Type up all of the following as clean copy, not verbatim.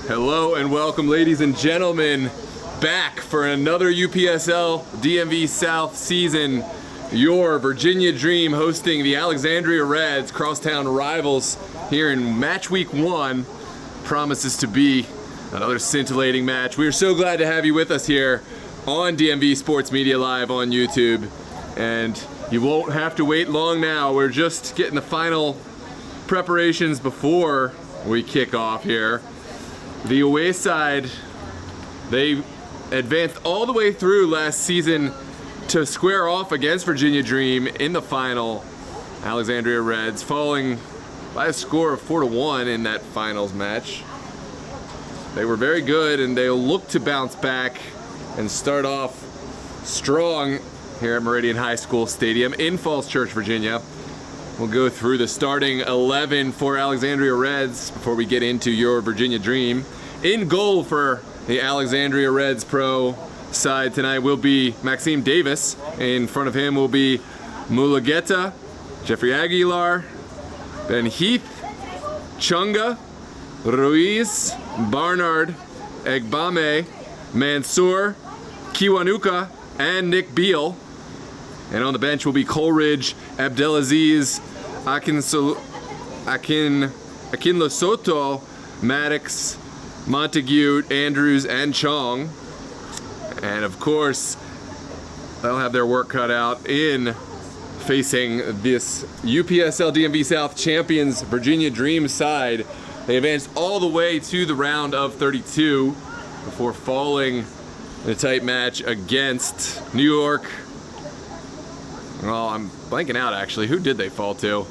Hello and welcome, ladies and gentlemen, back for another UPSL DMV South season. Your Virginia Dream hosting the Alexandria Reds, crosstown rivals here in match week 1. Promises to be another scintillating match. We are so glad to have you with us here on DMV Sports Media Live on YouTube. And you won't have to wait long now. We're just getting the final preparations before we kick off here. The away side, they advanced all the way through last season to square off against Virginia Dream in the final. Alexandria Reds falling by a score of 4-1 in that finals match. They were very good and they'll look to bounce back and start off strong here at Meridian High School Stadium in Falls Church, Virginia. We'll go through the starting 11 for Alexandria Reds before we get into your Virginia Dream. In goal for the Alexandria Reds pro side tonight will be Maxime Davis. In front of him will be Mulugeta, Jeffrey Aguilar, Ben Heath, Chunga, Ruiz, Barnard, Egbame, Mansour, Kiwanuka, and Nick Beal. And on the bench will be Coleridge, Abdelaziz, Akinlosoto, Maddox, Montague, Andrews, and Chong. And of course, they'll have their work cut out in facing this UPSL DMV South champions Virginia Dream side. They advanced all the way to the round of 32 before falling in a tight match against New York. Well, I'm blanking out actually. Who did they fall to?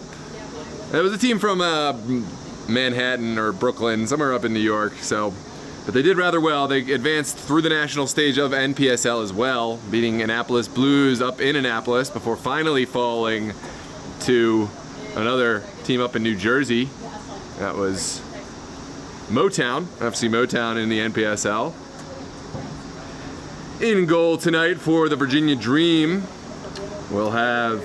It was a team from Manhattan or Brooklyn, somewhere up in New York. But they did rather well. They advanced through the national stage of NPSL as well, beating Annapolis Blues up in Annapolis before finally falling to another team up in New Jersey. That was Motown, FC Motown in the NPSL. In goal tonight for the Virginia Dream, we'll have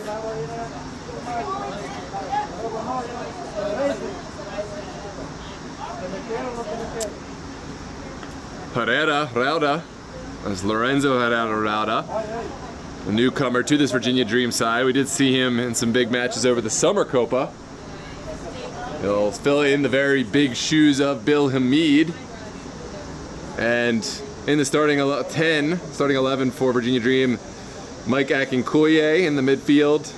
Herrera Rauda. That's Lorenzo Herrera Rauda, a newcomer to this Virginia Dream side. We did see him in some big matches over the Summer Copa. He'll fill in the very big shoes of Bill Hamid. And in the starting 11 for Virginia Dream, Mike Akinkoye in the midfield,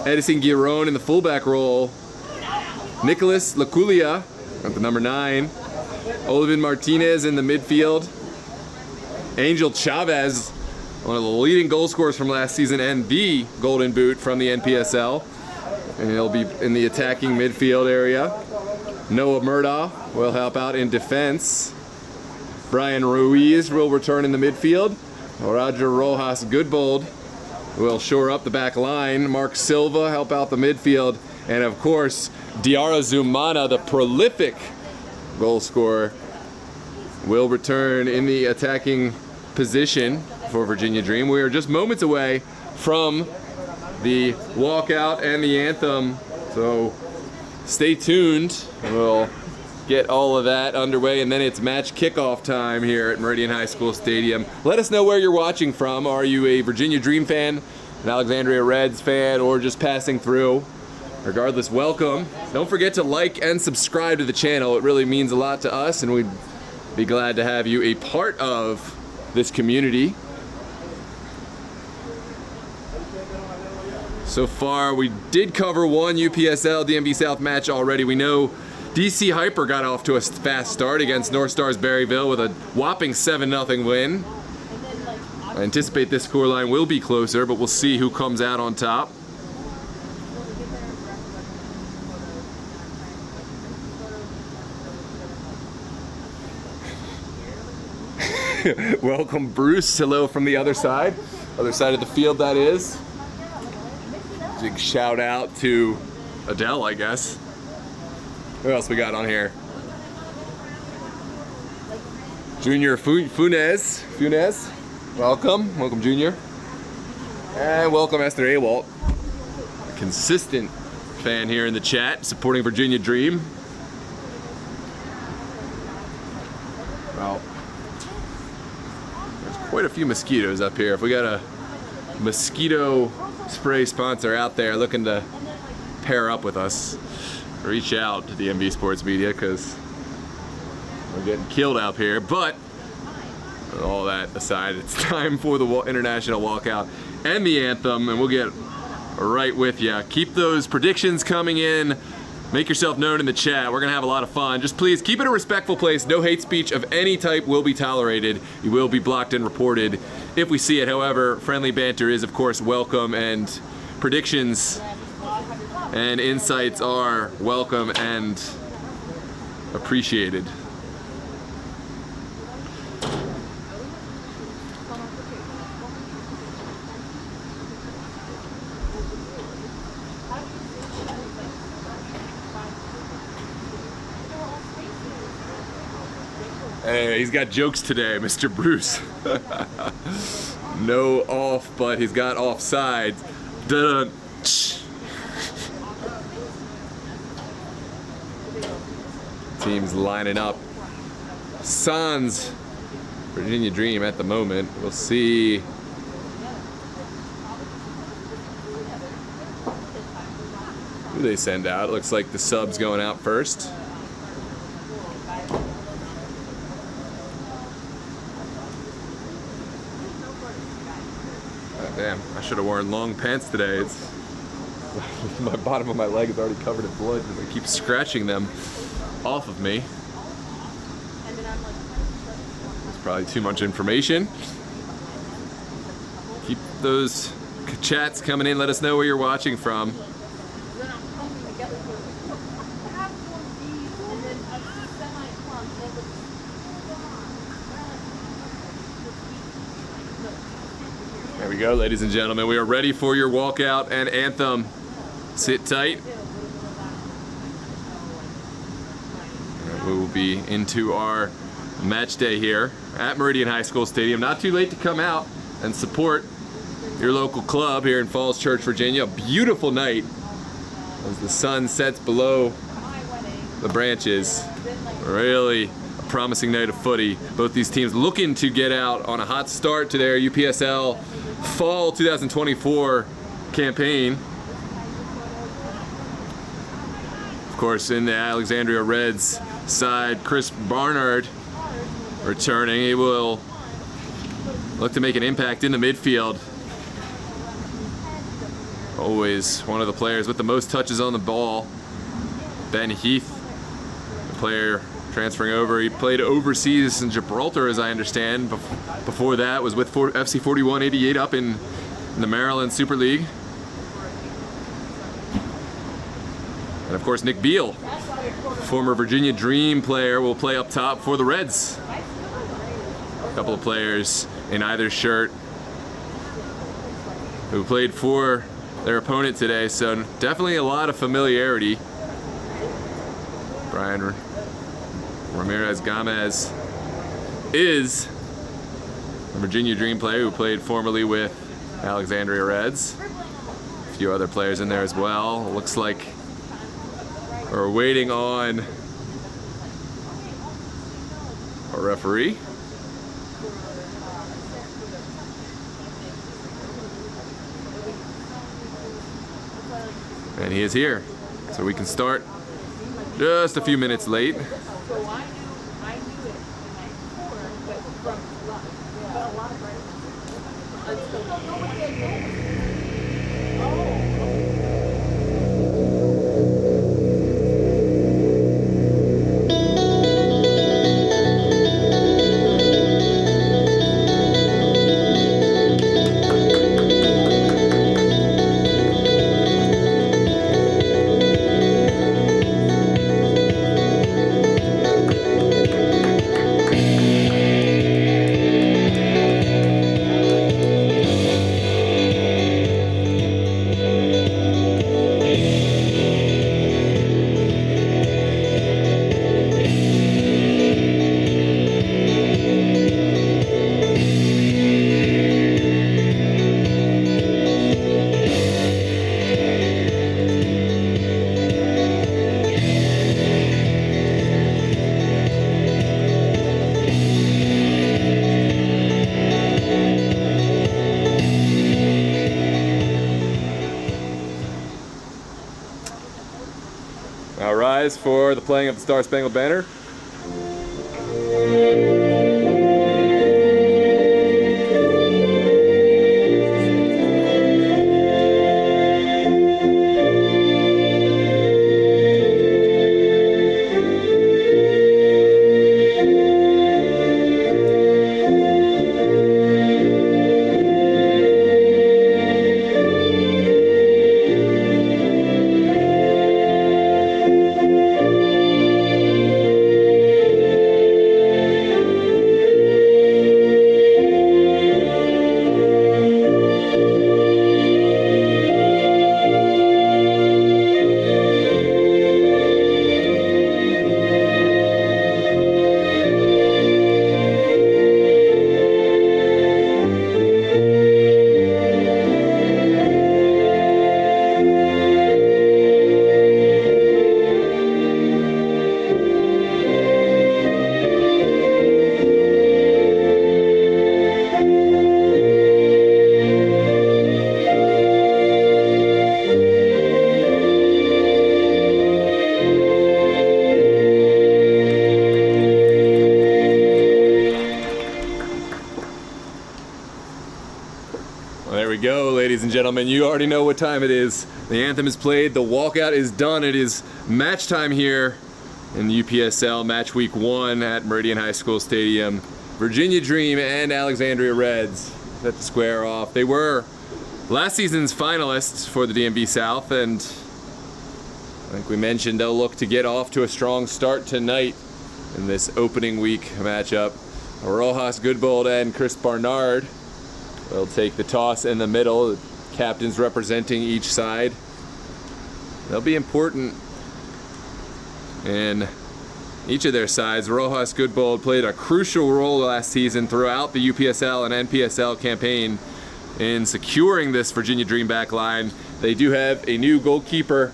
Edison Giron in the fullback role, Nicholas Laculia at the number 9, Olivin Martinez in the midfield, Angel Chavez, one of the leading goal scorers from last season and the Golden Boot from the NPSL, and he'll be in the attacking midfield area. Noah Murdaugh will help out in defense. Brian Ruiz will return in the midfield. Roger Rojas Goodbold will shore up the back line. Mark Silva help out the midfield. And of course, Diarra Zumana, the prolific goal scorer, will return in the attacking position for Virginia Dream. We are just moments away from the walkout and the anthem, so stay tuned. We'll get all of that underway, and then it's match kickoff time here at Meridian High School Stadium. Let us know where you're watching from. Are you a Virginia Dream fan, an Alexandria Reds fan, or just passing through? Regardless, welcome. Don't forget to like and subscribe to the channel. It really means a lot to us, and we'd be glad to have you a part of this community. So far, we did cover one UPSL DMV South match already. We know DC Hyper got off to a fast start against North Stars Berryville with a whopping 7-0 win. I anticipate this scoreline will be closer, but we'll see who comes out on top. Welcome, Bruce. Hello from the other side of the field, that is. Big shout out to Adele, I guess. Who else we got on here? Junior Funes. Welcome Junior. And welcome Esther Awalt, a consistent fan here in the chat, supporting Virginia Dream. Well, there's quite a few mosquitoes up here. If we got a mosquito spray sponsor out there looking to pair up with us, reach out to DMV Sports Media, because we're getting killed out here. But all that aside, it's time for the international walkout and the anthem, and we'll get right with you. Keep those predictions coming in. Make yourself known in the chat. We're gonna have a lot of fun. Just please keep it a respectful place. No hate speech of any type will be tolerated. You will be blocked and reported if we see it. However, friendly banter is of course welcome, and predictions and insights are welcome and appreciated. Hey, he's got jokes today, Mr. Bruce. No off, but he's got offside. Dun. Teams lining up. Suns, Virginia Dream at the moment. We'll see. Who they send out? It looks like the sub's going out first. Damn, I should have worn long pants today. My bottom of my leg is already covered in blood because I keep scratching them off of me. It's probably too much information. Keep those chats coming in. Let us know where you're watching from. There we go, ladies and gentlemen. We are ready for your walkout and anthem. Sit tight. And we will be into our match day here at Meridian High School Stadium. Not too late to come out and support your local club here in Falls Church, Virginia. A beautiful night as the sun sets below the branches. Really a promising night of footy. Both these teams looking to get out on a hot start to their UPSL Fall 2024 campaign. Of course, in the Alexandria Reds side, Chris Barnard returning. He will look to make an impact in the midfield. Always one of the players with the most touches on the ball. Ben Heath, the player transferring over. He played overseas in Gibraltar, as I understand. Before that was with FC 4188 up in the Maryland Super League. And of course, Nick Beal, former Virginia Dream player, will play up top for the Reds. A couple of players in either shirt who played for their opponent today, so definitely a lot of familiarity. Brian Ramirez Gomez is a Virginia Dream player who played formerly with Alexandria Reds. A few other players in there as well. Looks like we're waiting on a referee. And he is here, so we can start just a few minutes late. guys for the playing of the Star Spangled Banner. Well, there we go, ladies and gentlemen. You already know what time it is. The anthem is played, the walkout is done. It is match time here in UPSL match week 1 at Meridian High School Stadium. Virginia Dream and Alexandria Reds set the square off. They were last season's finalists for the DMV South, and I think we mentioned they'll look to get off to a strong start tonight in this opening week matchup. Rojas Goodbold and Chris Barnard will take the toss in the middle, the captains representing each side. They'll be important in each of their sides. Rojas Goodbold played a crucial role last season throughout the UPSL and NPSL campaign in securing this Virginia Dream back line. They do have a new goalkeeper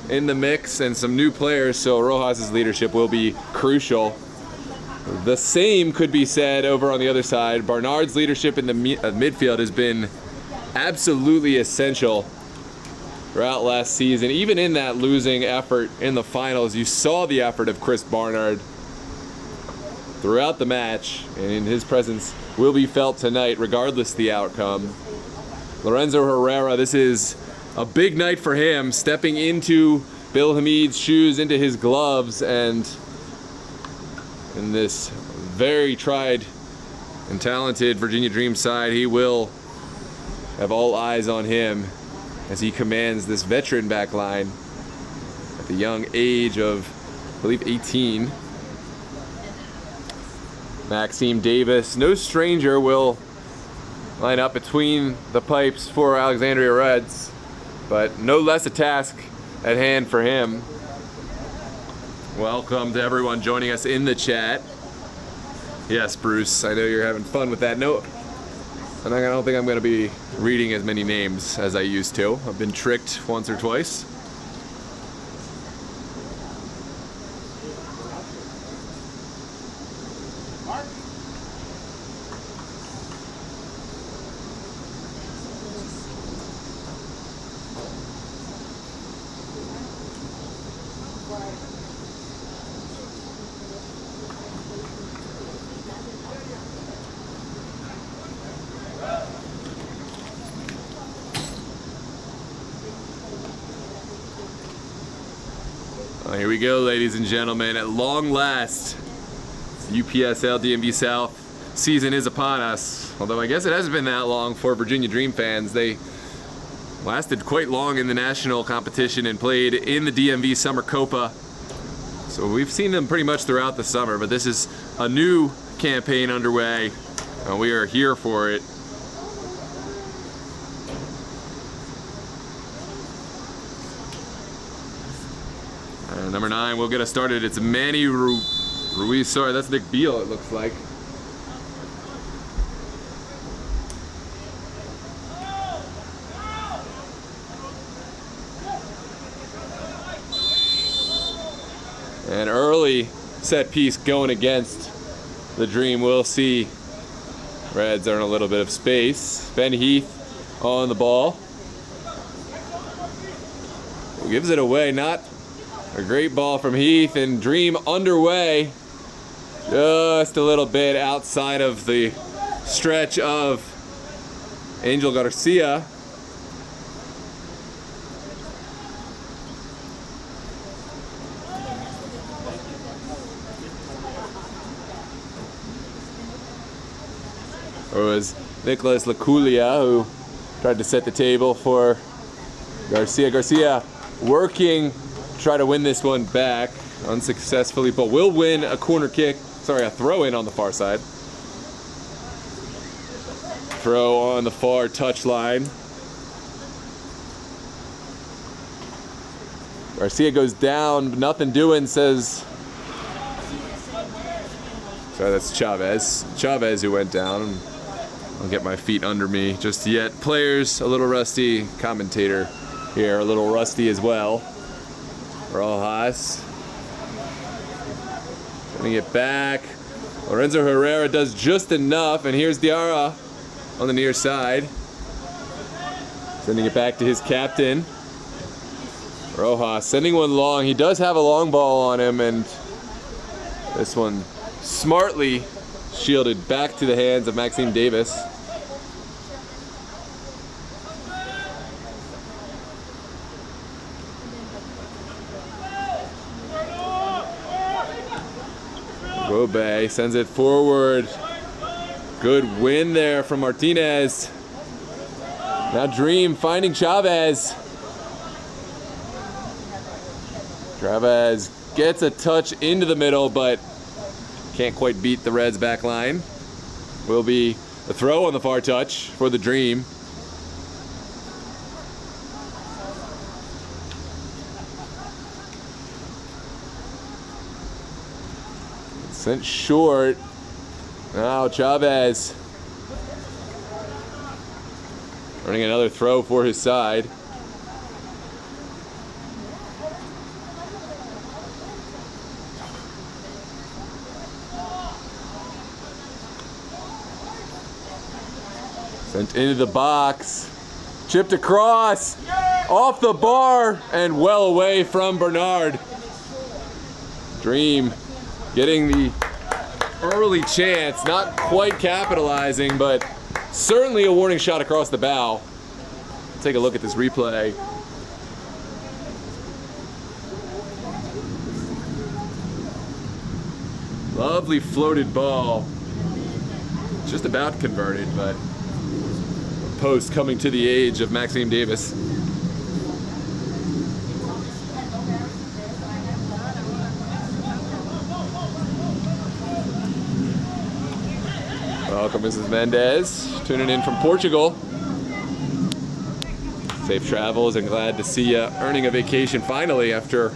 in the mix and some new players, so Rojas' leadership will be crucial. The same could be said over on the other side. Barnard's leadership in the midfield has been absolutely essential throughout last season. Even in that losing effort in the finals, you saw the effort of Chris Barnard throughout the match, and his presence will be felt tonight regardless of the outcome. Lorenzo Herrera, this is a big night for him, stepping into Bill Hamid's shoes, into his gloves, and in this very tried and talented Virginia Dream side, he will have all eyes on him as he commands this veteran back line at the young age of, I believe, 18. Maxime Davis, no stranger, will line up between the pipes for Alexandria Reds, but no less a task at hand for him. Welcome to everyone joining us in the chat. Yes, Bruce, I know you're having fun with that. No, and I don't think I'm going to be reading as many names as I used to. I've been tricked once or twice. Here we go, ladies and gentlemen. At long last, UPSL DMV South season is upon us. Although I guess it hasn't been that long for Virginia Dream fans. They lasted quite long in the national competition and played in the DMV Summer Copa. So we've seen them pretty much throughout the summer, but this is a new campaign underway, and we are here for it. Number 9 will get us started. It's Manny Ruiz. Sorry, that's Nick Beal, it looks like. An early set piece going against the Dream. We'll see Reds earn a little bit of space. Ben Heath on the ball. Gives it away, not A great ball from Heath, and Dream underway. Just a little bit outside of the stretch of Angel Garcia. It was Nicholas Laculia who tried to set the table for Garcia. Garcia working to try to win this one back unsuccessfully, but will win a corner kick. Sorry, a throw in on the far side. Throw on the far touchline. Garcia goes down, nothing doing, says. Sorry, that's Chavez. Chavez who went down. I'll get my feet under me just yet. Players a little rusty. Commentator here a little rusty as well. Rojas. Sending it back. Lorenzo Herrera does just enough, and here's Diarra on the near side. Sending it back to his captain. Rojas sending one long. He does have a long ball on him, and this one smartly shielded back to the hands of Maxime Davis. Robe sends it forward. Good win there from Martinez. Now Dream finding Chavez. Chavez gets a touch into the middle, but can't quite beat the Reds' back line. Will be a throw on the far touch for the Dream. Sent short. Now Chavez running another throw for his side. Sent into the box. Chipped across. Off the bar and well away from Bernard. Dream getting the early chance, not quite capitalizing, but certainly a warning shot across the bow. Take a look at this replay. Lovely floated ball. Just about converted, but post coming to the age of Maxime Davis. Welcome, Mrs. Mendez, tuning in from Portugal. Safe travels and glad to see you earning a vacation finally after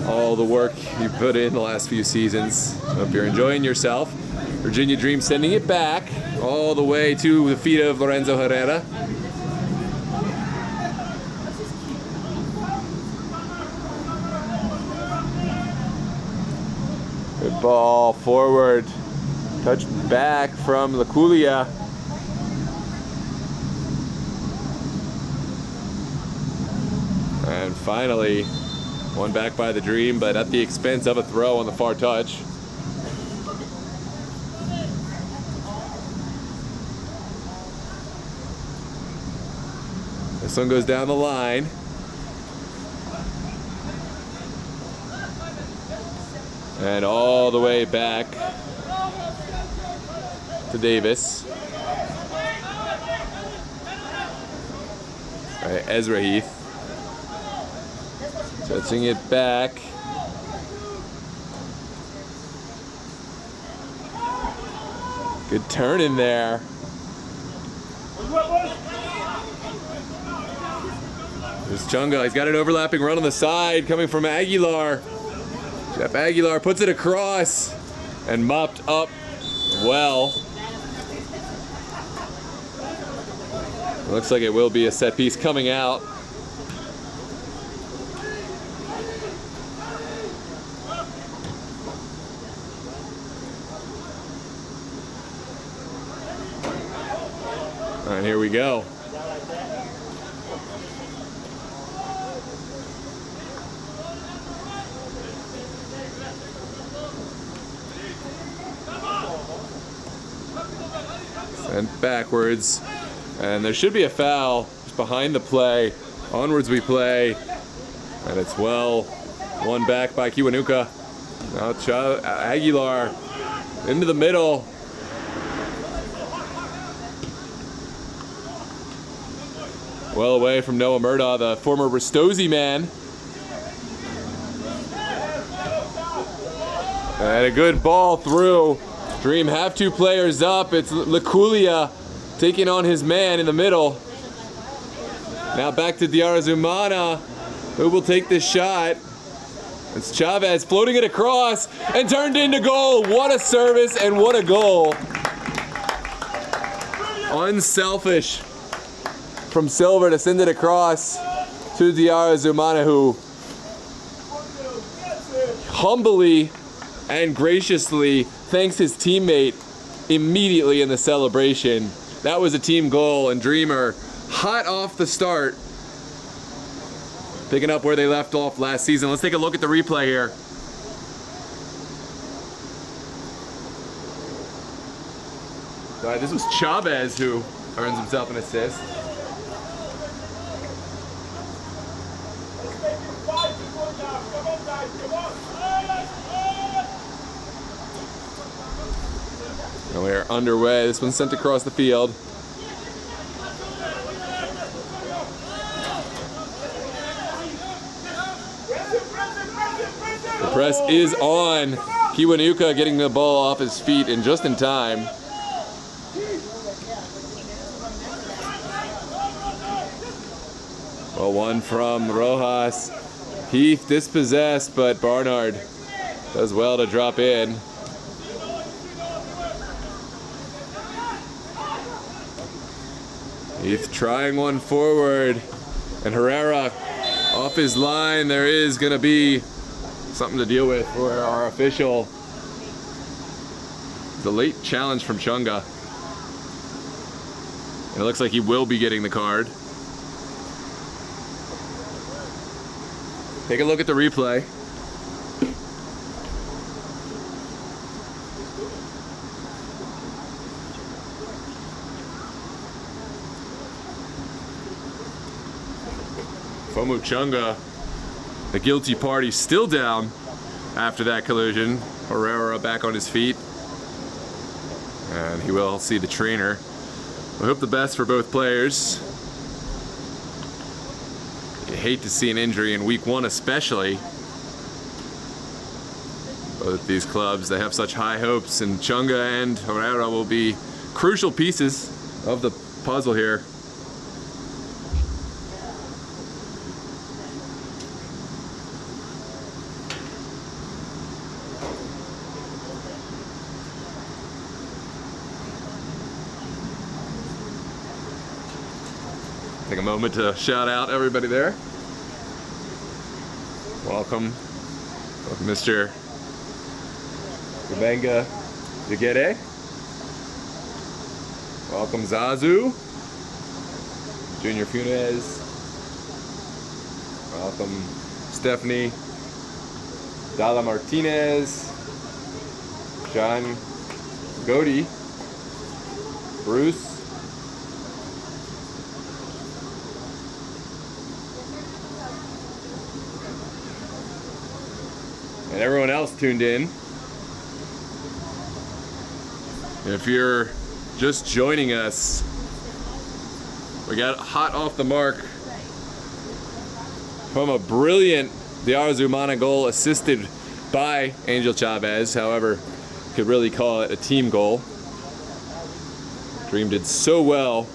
all the work you put in the last few seasons. Hope you're enjoying yourself. Virginia Dream sending it back all the way to the feet of Lorenzo Herrera. Good ball forward. Touch back from Laculia. And finally, one back by the Dream, but at the expense of a throw on the far touch. This one goes down the line. And all the way back to Davis. All right, Ezra Heath. Touching it back. Good turn in there. There's Chunga. He's got an overlapping run on the side coming from Aguilar. Jeff Aguilar puts it across and mopped up well. Looks like it will be a set piece coming out. All right, here we go. and backwards. And there should be a foul just behind the play. Onwards we play. And it's well won back by Kiwanuka. Now Aguilar into the middle. Well away from Noah Murdaugh, the former Ristosi man. And a good ball through. Dream have two players up. It's Laculia taking on his man in the middle. Now back to Diarazumana, who will take this shot. It's Chavez floating it across and turned into goal. What a service and what a goal. Unselfish from Silver to send it across to Diarazumana, who humbly and graciously thanks his teammate immediately in the celebration. That was a team goal, and Dreamer hot off the start, picking up where they left off last season. Let's take a look at the replay here. This was Chavez who earns himself an assist. And we are underway. This one's sent across the field. The press is on. Kiwanuka getting the ball off his feet and just in time. Well, one from Rojas. Heath dispossessed, but Barnard does well to drop in. Heath trying one forward, and Herrera off his line. There is going to be something to deal with for our official. The late challenge from Chunga. And it looks like he will be getting the card. Take a look at the replay. Fomu Chunga, the guilty party, still down after that collision. Herrera back on his feet. And he will see the trainer. We hope the best for both players. You hate to see an injury in week one especially. Both these clubs, they have such high hopes, and Chunga and Herrera will be crucial pieces of the puzzle here. Take a moment to shout out everybody there. Welcome, Mr. Ubenga Jagede. Welcome, Zazu. Junior Funes. Welcome, Stephanie. Dala Martinez. John Godey. Bruce. And everyone else tuned in. If you're just joining us, we got hot off the mark from a brilliant Diarazumana goal assisted by Angel Chavez. However, could really call it a team goal. Dream did so well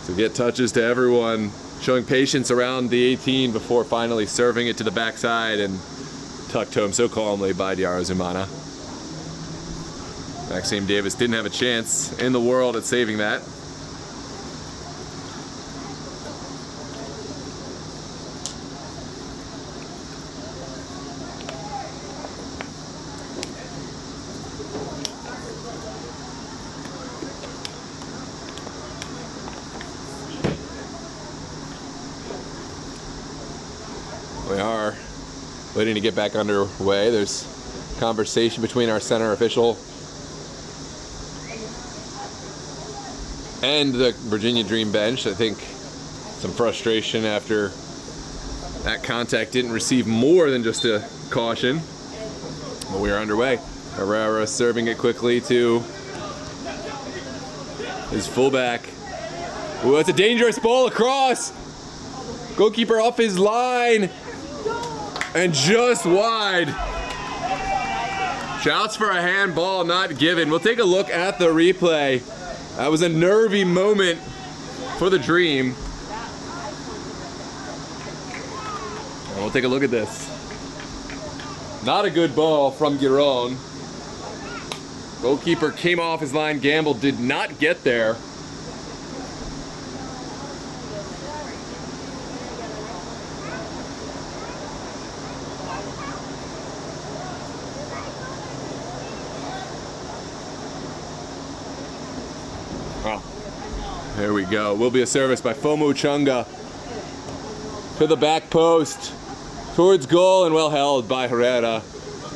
to get touches to everyone, showing patience around the 18 before finally serving it to the backside and tucked home so calmly by Diarazumana. Maxime Davis didn't have a chance in the world at saving that. We are waiting to get back underway. There's conversation between our center official and the Virginia Dream bench. I think some frustration after that contact didn't receive more than just a caution. But we are underway. Herrera serving it quickly to his fullback. Ooh, that's a dangerous ball across. Goalkeeper off his line and just wide. Shouts for a handball not given. We'll take a look at the replay. That was a nervy moment for the Dream. And we'll take a look at this. Not a good ball from Giron. Goalkeeper came off his line. Gamble did not get there. Well, there we go. Will be a service by Fomu Chunga to the back post towards goal, and well held by Herrera.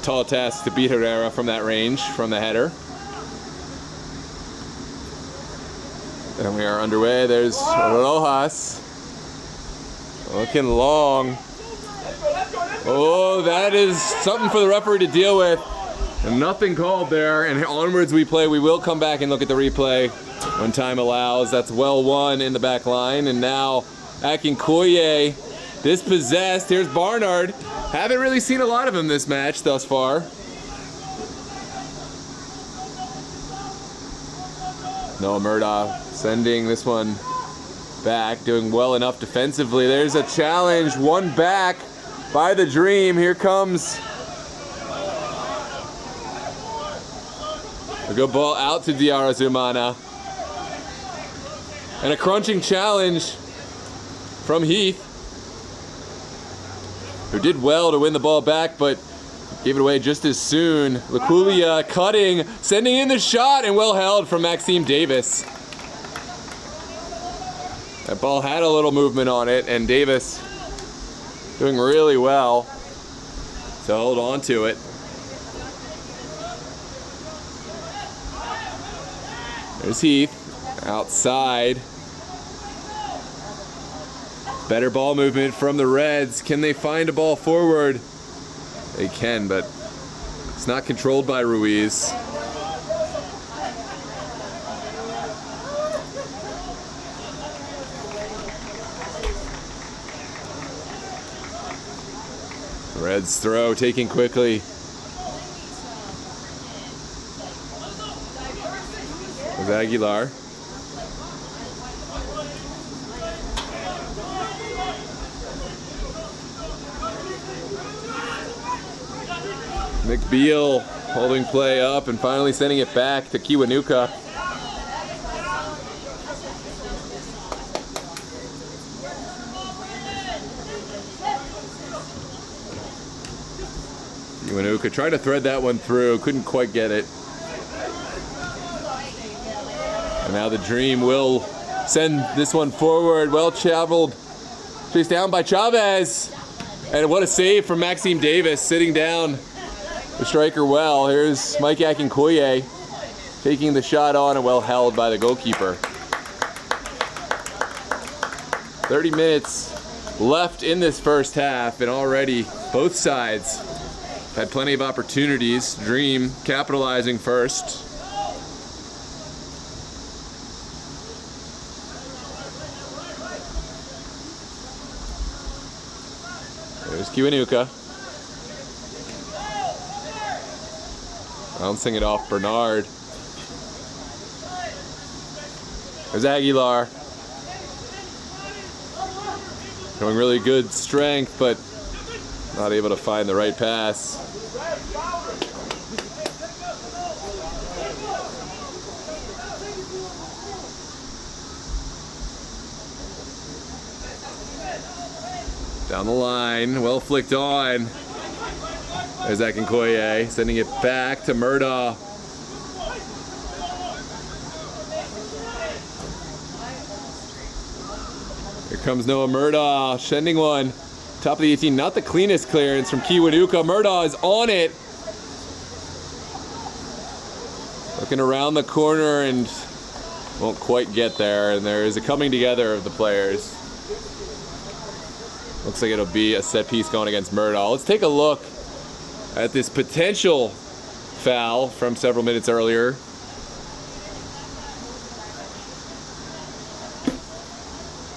Tall task to beat Herrera from that range, from the header. And we are underway. There's Rojas. Looking long. Oh, that is something for the referee to deal with. And nothing called there, and onwards we play. We will come back and look at the replay when time allows. That's well won in the back line, and now Akinkoye dispossessed. Here's Barnard. Haven't really seen a lot of him this match thus far. Noah Murdaugh sending this one back, doing well enough defensively. There's a challenge, one back by the Dream. Here comes a good ball out to Diarra Zumana. And a crunching challenge from Heath, who did well to win the ball back, but gave it away just as soon. Laculia cutting, sending in the shot, and well held from Maxime Davis. That ball had a little movement on it, and Davis doing really well to hold on to it. There's Heath outside. Better ball movement from the Reds. Can they find a ball forward? They can, but it's not controlled by Ruiz. Reds throw taken quickly. With Aguilar. McBeal holding play up and finally sending it back to Kiwanuka. Kiwanuka tried to thread that one through, couldn't quite get it. And now the Dream will send this one forward. Well traveled. Chased down by Chavez. And what a save from Maxime Davis, sitting down the striker well. Here's Mike Akinkoye taking the shot on, and well held by the goalkeeper. 30 minutes left in this first half, and already both sides had plenty of opportunities. Dream capitalizing first. There's Kiwanuka. Bouncing it off Bernard. There's Aguilar. Showing really good strength, but not able to find the right pass. Down the line, well flicked on. There's Akinkoye sending it back to Murdaugh. Here comes Noah Murdaugh, sending one. Top of the 18, not the cleanest clearance from Kiwanuka. Murdaugh is on it. Looking around the corner and won't quite get there, and there is a coming together of the players. Looks like it'll be a set piece going against Murdaugh. Let's take a look at this potential foul from several minutes earlier.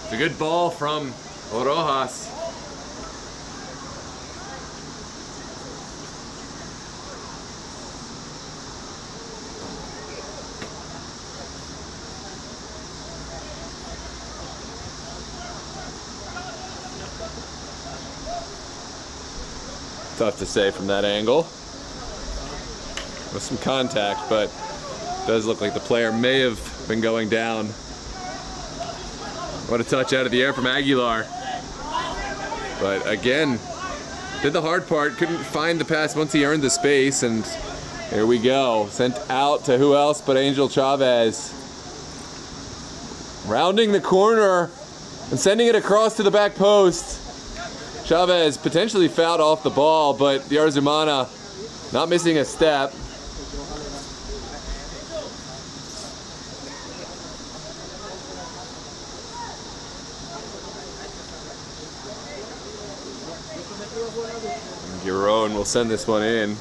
It's a good ball from Rojas. Tough to say from that angle. With some contact, but it does look like the player may have been going down. What a touch out of the air from Aguilar. But again, did the hard part, couldn't find the pass once he earned the space, and here we go. Sent out to who else but Angel Chavez. Rounding the corner and sending it across to the back post. Chavez potentially fouled off the ball, but Yarzumana not missing a step. Giron will send this one in.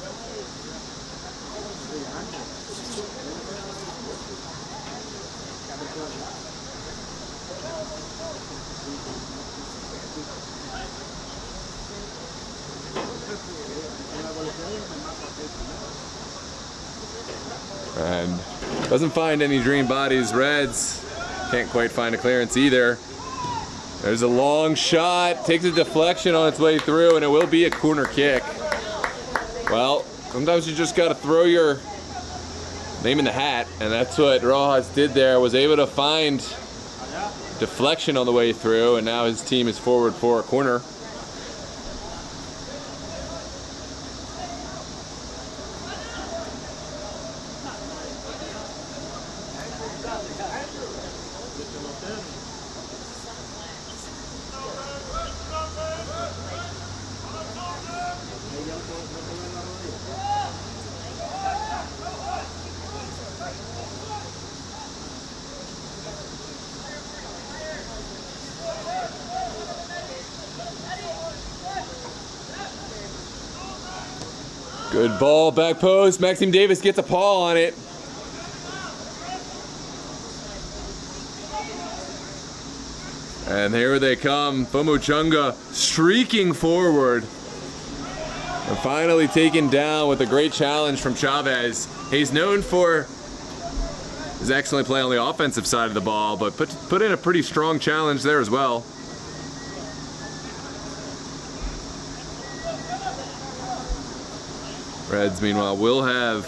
And doesn't find any dream bodies. Reds can't quite find a clearance either. There's a long shot, takes a deflection on its way through, and it will be a corner kick. Well, sometimes you just got to throw your name in the hat, and that's what Rojas did there. Was able to find deflection on the way through, and now his team is forward for a corner. Good ball, back post. Maxime Davis gets a paw on it. And here they come. Fomuchunga streaking forward. And finally taken down with a great challenge from Chavez. He's known for his excellent play on the offensive side of the ball, but put in a pretty strong challenge there as well. Reds, meanwhile, will have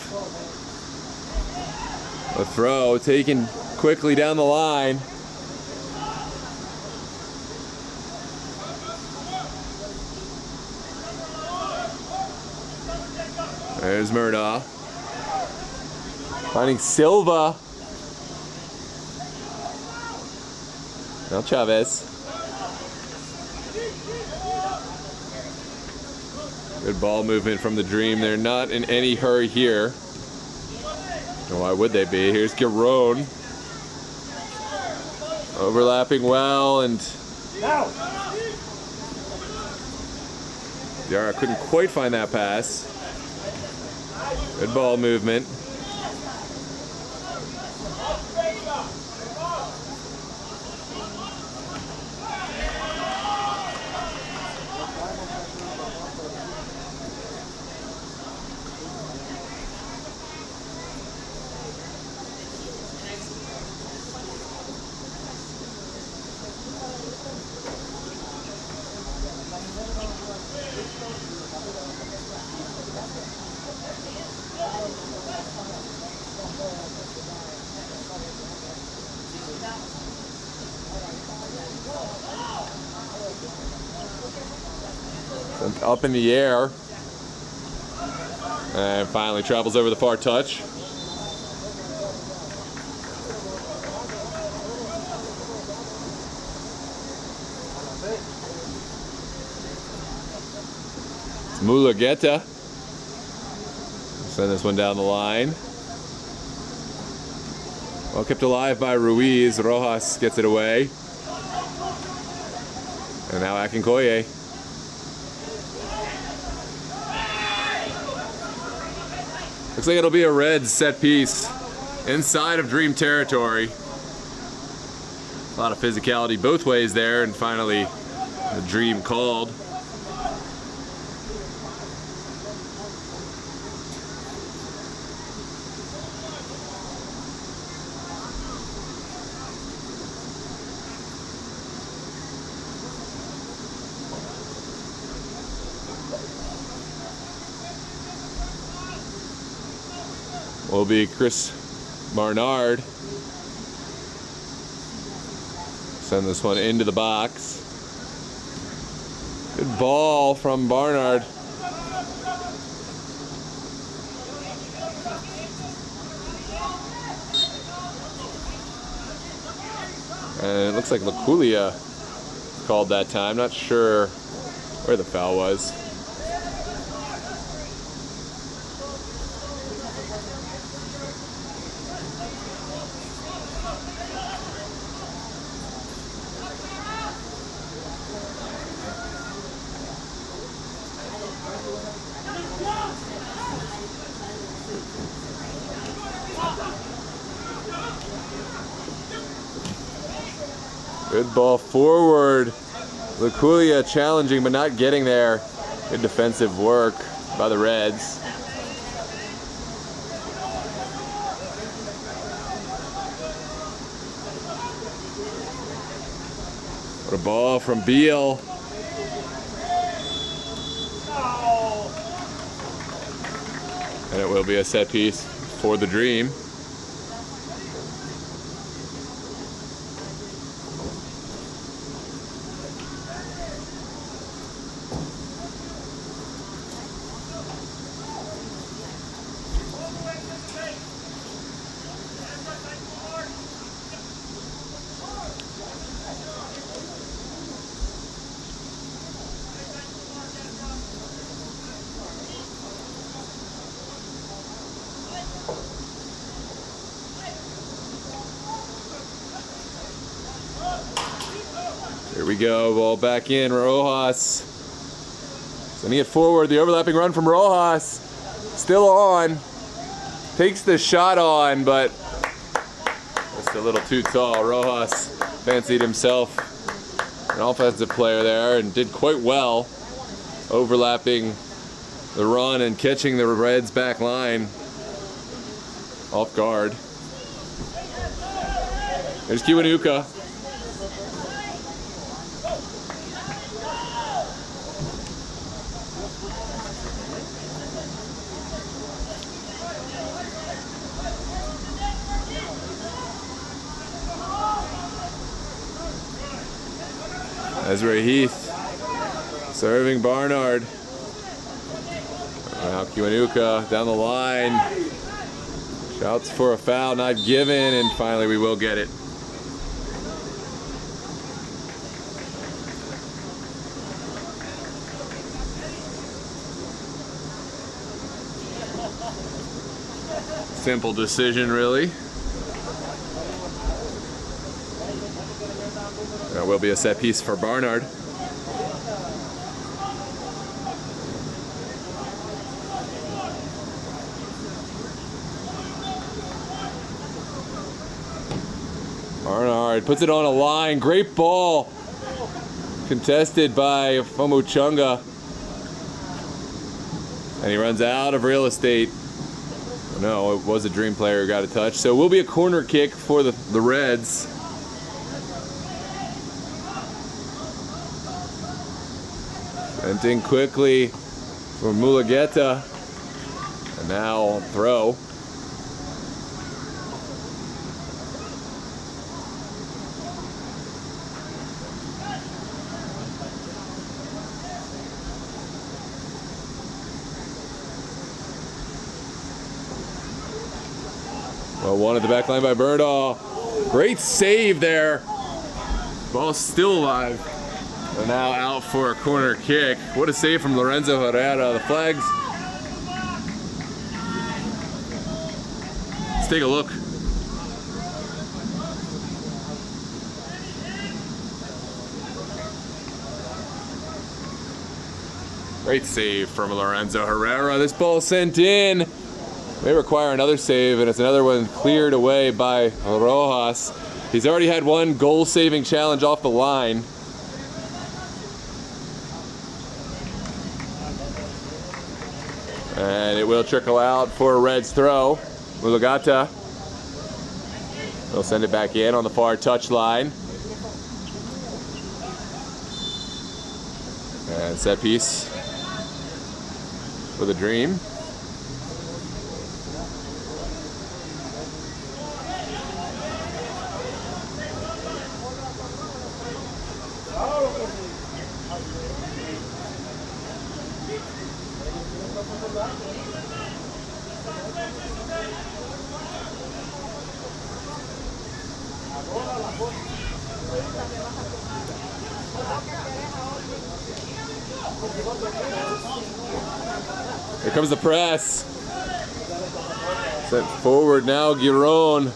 a throw taken quickly down the line. There's Murdaugh. Finding Silva. Now Chavez. Good ball movement from the Dream. They're not in any hurry here. No, why would they be? Here's Giron. Overlapping well, and Yara couldn't quite find that pass. Good ball movement. Up in the air, and finally travels over the far touch. It's Mulugeta. Send this one down the line. Well, kept alive by Ruiz. Rojas gets it away. And now Akinkoye. Looks like it'll be a Reds set piece inside of Dream territory. A lot of physicality both ways there, and finally the Dream called. Will be Chris Barnard. Send this one into the box. Good ball from Barnard. And it looks like Laculia called that time. Not sure where the foul was. Good ball forward. Laculia challenging but not getting there. Good defensive work by the Reds. What a ball from Beal. And it will be a set piece for the Dream. Here we go, ball back in, Rojas. Sending it forward, the overlapping run from Rojas. Still on. Takes the shot on, but just a little too tall. Rojas fancied himself an offensive player there and did quite well, overlapping the run and catching the Reds back line off guard. There's Kiwanuka. Ezra Heath serving Barnard. Now Kiwanuka down the line. Shouts for a foul, not given, and finally we will get it. Simple decision, really. That will be a set piece for Barnard. Barnard puts it on a line. Great ball. Contested by Fomuchunga. And he runs out of real estate. No, it was a Dream player who got a touch. So it will be a corner kick for the Reds. Sent in quickly for Mulugeta. And now throw. Well, one at the back line by Berdahl. Great save there. Ball's still alive. And now out for a corner kick. What a save from Lorenzo Herrera. The flags. Let's take a look. Great save from Lorenzo Herrera. This ball sent in. May require another save, and it's another one cleared away by Rojas. He's already had one goal-saving challenge off the line. And it will trickle out for a Reds throw. Mulugata. They'll send it back in on the far touchline. And set piece for the Dream. Here comes the press. Sent forward now, Giron.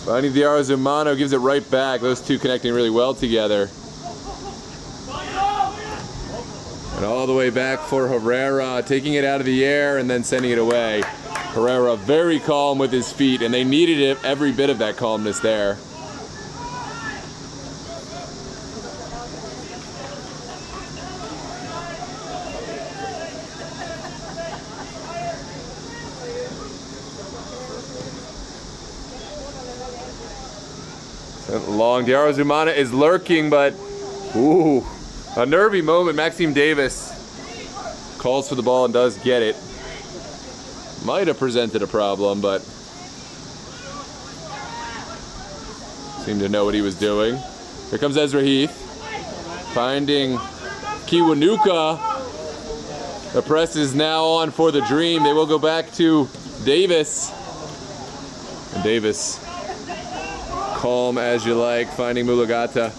Finding the Arzumano, gives it right back. Those two connecting really well together. And all the way back for Herrera, taking it out of the air and then sending it away. Herrera very calm with his feet, and they needed it, every bit of that calmness there. Long. Diarra Zumana is lurking, but ooh, a nervy moment. Maxime Davis calls for the ball and does get it. Might have presented a problem, but seemed to know what he was doing. Here comes Ezra Heath, finding Kiwanuka. The press is now on for the Dream. They will go back to Davis. And Davis, calm as you like, finding Mulugata.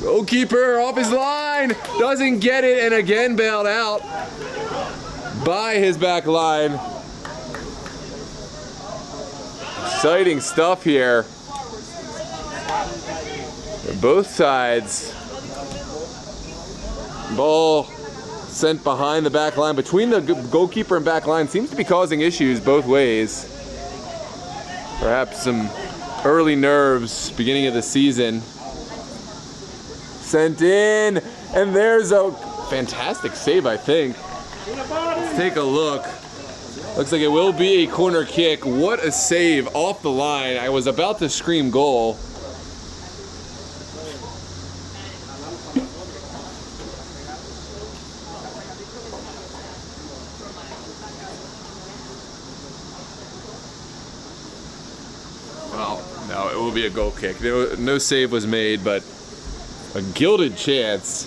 Goalkeeper off his line, doesn't get it, and again bailed out by his back line. Exciting stuff here. Both sides. Ball sent behind the back line, between the goalkeeper and back line, seems to be causing issues both ways. Perhaps some early nerves beginning of the season. Sent in, and there's a fantastic save, I think. Let's take a look. Looks like it will be a corner kick. What a save off the line. I was about to scream goal. Well, no, it will be a goal kick. No save was made, but a gilded chance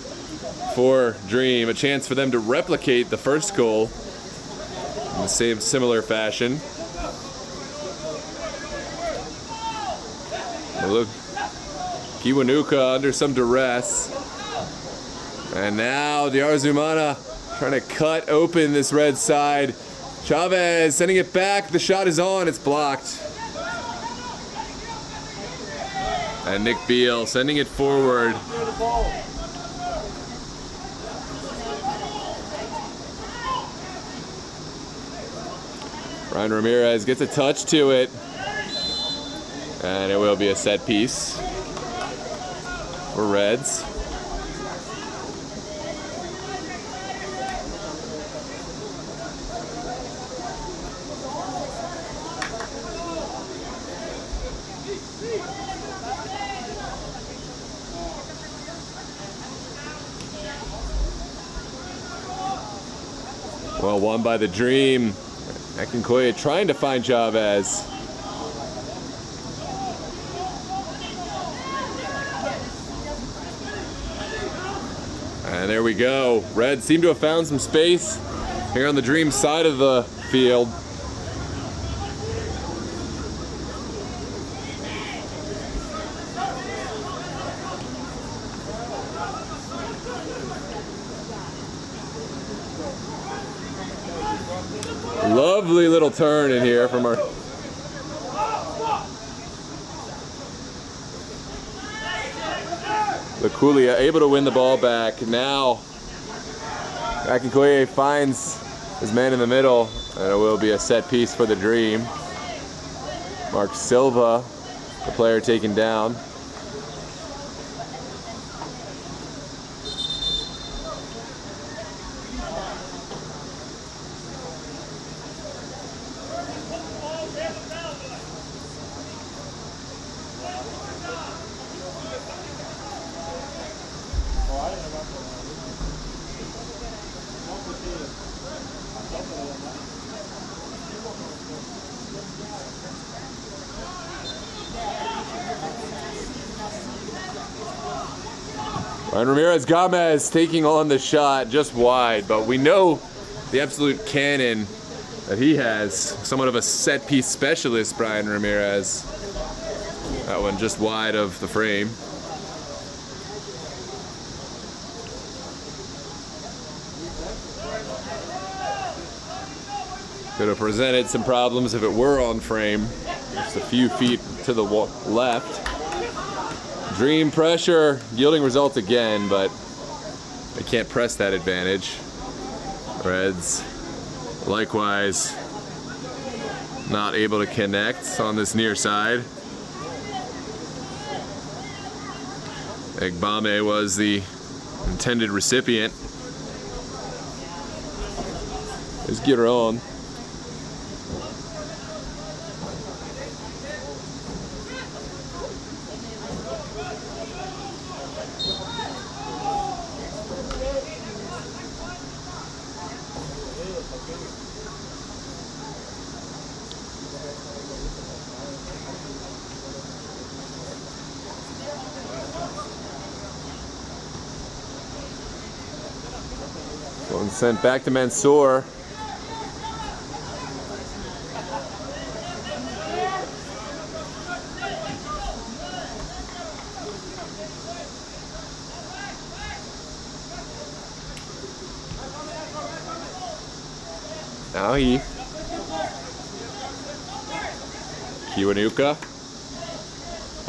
for Dream, a chance for them to replicate the first goal in the same similar fashion. Look, Kiwanuka under some duress, and now the Arzumana trying to cut open this red side. Chavez sending it back. The shot is on. It's blocked. And Nick Beal sending it forward. Ryan Ramirez gets a touch to it. And it will be a set piece for Reds. Well, won by the Dream. Akinkoya trying to find Chavez. And there we go. Reds seem to have found some space here on the Dream side of the field. Lovely little turn in here from our... Lakulia able to win the ball back. Now, Akikoye finds his man in the middle, and it will be a set piece for the Dream. Mark Silva, the player taken down. And Ramirez Gomez taking on the shot just wide, but we know the absolute cannon that he has. Somewhat of a set piece specialist, Brian Ramirez. That one just wide of the frame. Could have presented some problems if it were on frame. Just a few feet to the left. Dream pressure yielding results again, but they can't press that advantage. Reds likewise not able to connect on this near side. Egbame was the intended recipient. There's Giron. One sent back to Mansour. Now he. Kiwanuka.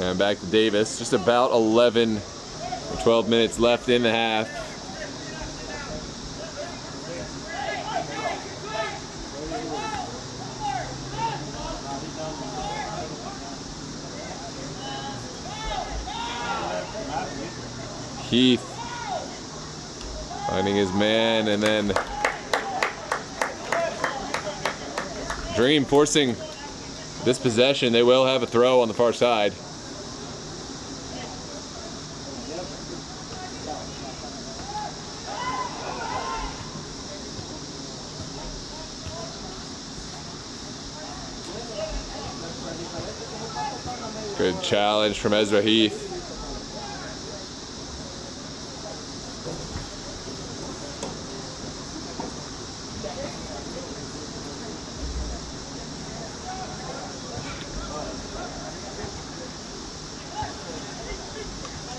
And back to Davis. Just about 11 or 12 minutes left in the half. Keith finding his man, and then Dream forcing this possession. They will have a throw on the far side. Good challenge from Ezra Heath.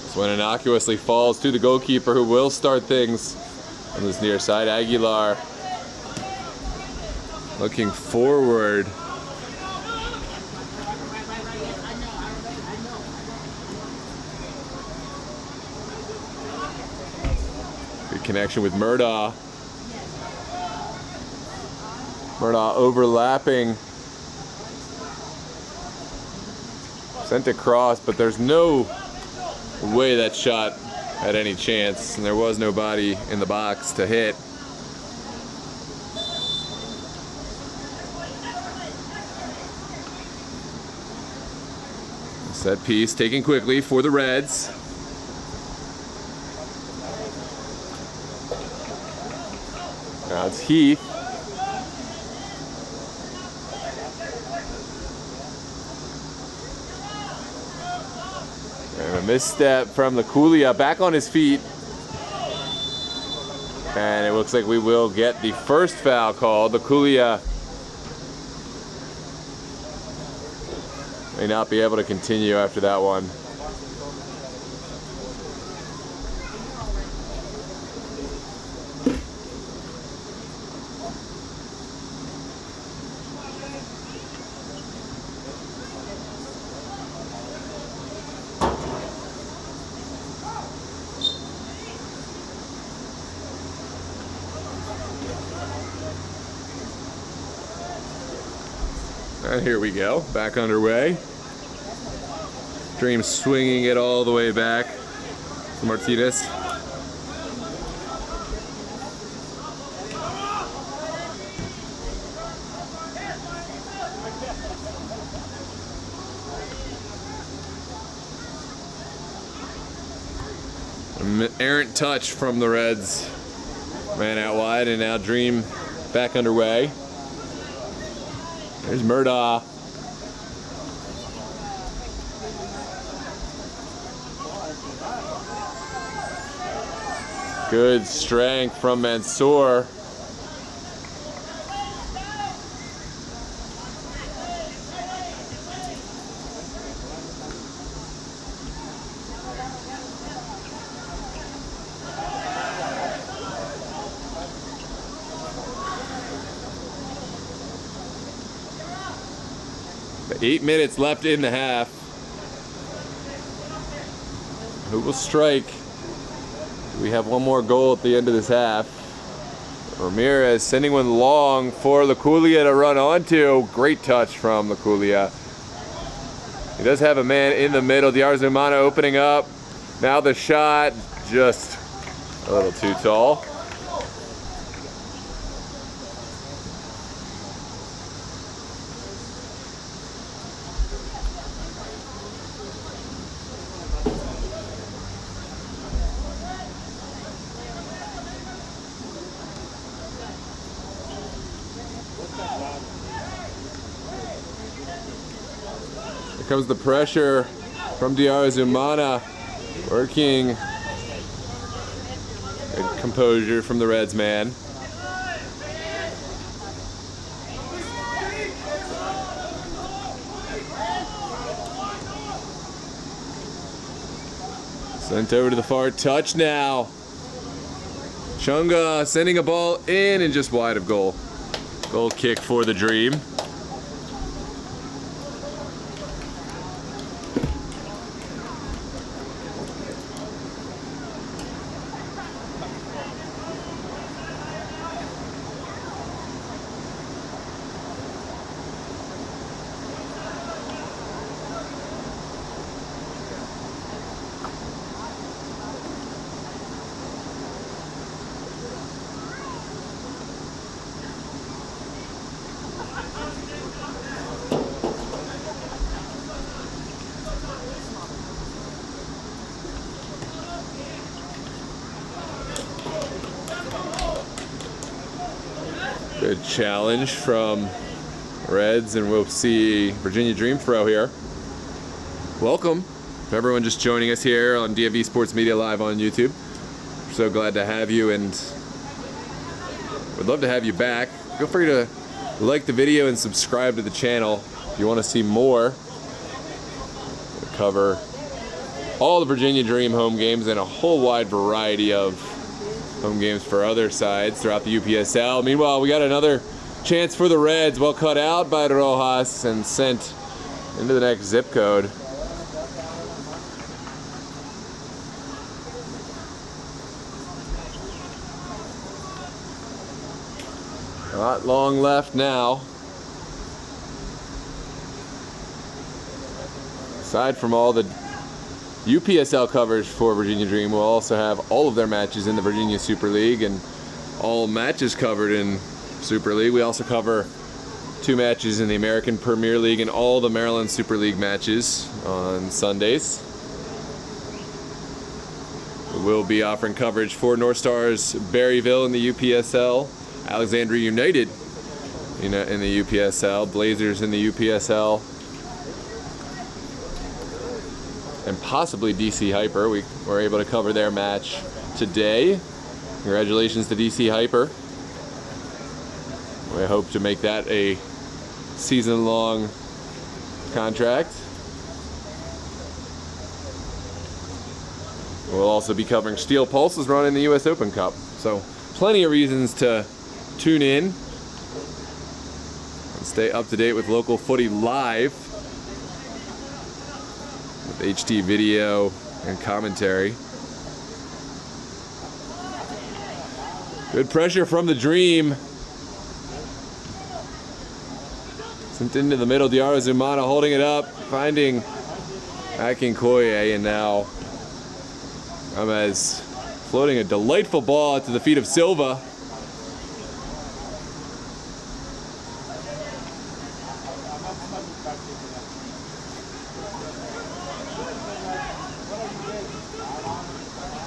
This one innocuously falls to the goalkeeper, who will start things on this near side. Aguilar looking forward. Good connection with Murdaugh. Murdaugh overlapping. Sent across, but there's no way that shot had any chance, and there was nobody in the box to hit. Set piece taken quickly for the Reds. Now it's Heath. And a misstep from Lakulia, back on his feet. And it looks like we will get the first foul called. Lakulia may not be able to continue after that one. And here we go, back underway. Dream swinging it all the way back to Martinez. An errant touch from the Reds. Man out wide, and now Dream back underway. There's Murdaugh. Good strength from Mansour. The 8 minutes left in the half. Who will strike? We have one more goal at the end of this half. Ramirez sending one long for Laculia to run onto. Great touch from Laculia. He does have a man in the middle. Diarzumana opening up. Now the shot, just a little too tall. Here comes the pressure from Diarzumana, working. Good composure from the Reds man. Sent over to the far touch now. Chunga sending a ball in and just wide of goal. Goal kick for the Dream. Good challenge from Reds, and we'll see Virginia Dream throw here. Welcome, everyone just joining us here on DMV Sports Media Live on YouTube. We're so glad to have you, and would love to have you back. Feel free to like the video and subscribe to the channel if you want to see more. We'll cover all the Virginia Dream home games and a whole wide variety of home games for other sides throughout the UPSL. Meanwhile, we got another chance for the Reds. Well cut out by Rojas and sent into the next zip code. Not long left now. Aside from all the UPSL coverage for Virginia Dream, will also have all of their matches in the Virginia Super League and all matches covered in Super League. We also cover 2 matches in the American Premier League and all the Maryland Super League matches on Sundays. We will be offering coverage for North Stars Berryville in the UPSL, Alexandria United in the UPSL, Blazers in the UPSL, and possibly DC Hyper. We were able to cover their match today. Congratulations to DC Hyper. We hope to make that a season-long contract. We'll also be covering Steel Pulse's run in the US Open Cup. So plenty of reasons to tune in and stay up to date with local footy live with HD video and commentary. Good pressure from the Dream. Sent into the middle, Diarra Zumana holding it up, finding Akinkoye, and now Gomez floating a delightful ball to the feet of Silva.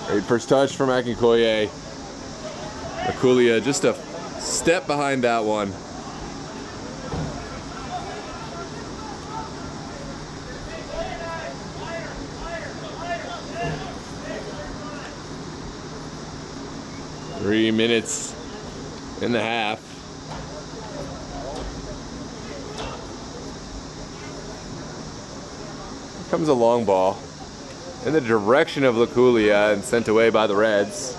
Great first touch from Akinkoye. Akulia just a step behind that one. Three minutes in the half. Here comes a long ball in the direction of Laculia and sent away by the Reds.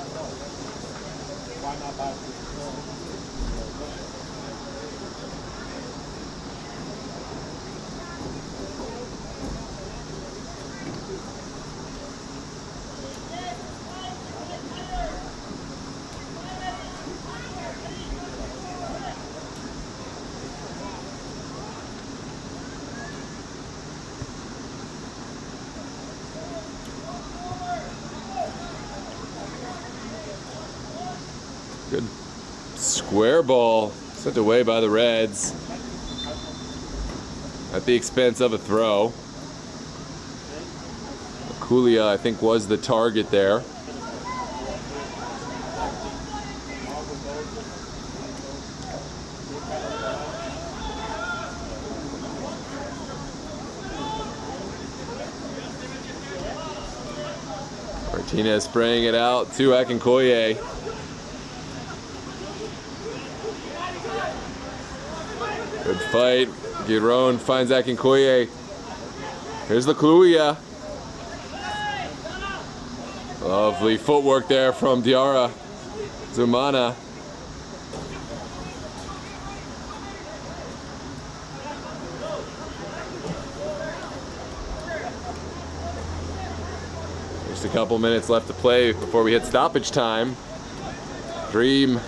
Good square ball sent away by the Reds at the expense of a throw. Akulia, I think, was the target there. Martinez spraying it out to Akinkoye. Good fight. Giron finds Akinkoye. Here's Laculia. Lovely footwork there from Diarra Zumana. Just a couple minutes left to play before we hit stoppage time. Dream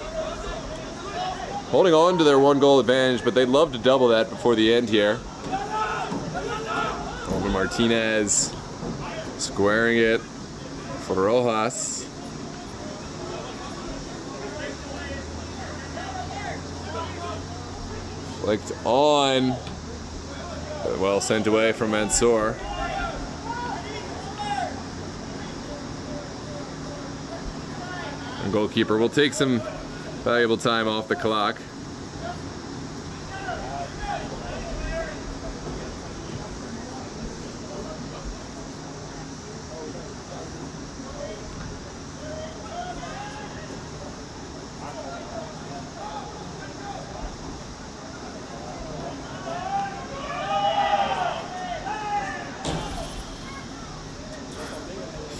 holding on to their 1-goal advantage, but they'd love to double that before the end here. Over Martinez squaring it for Rojas. Flicked on, but well sent away from Mansour. And goalkeeper will take some valuable time off the clock.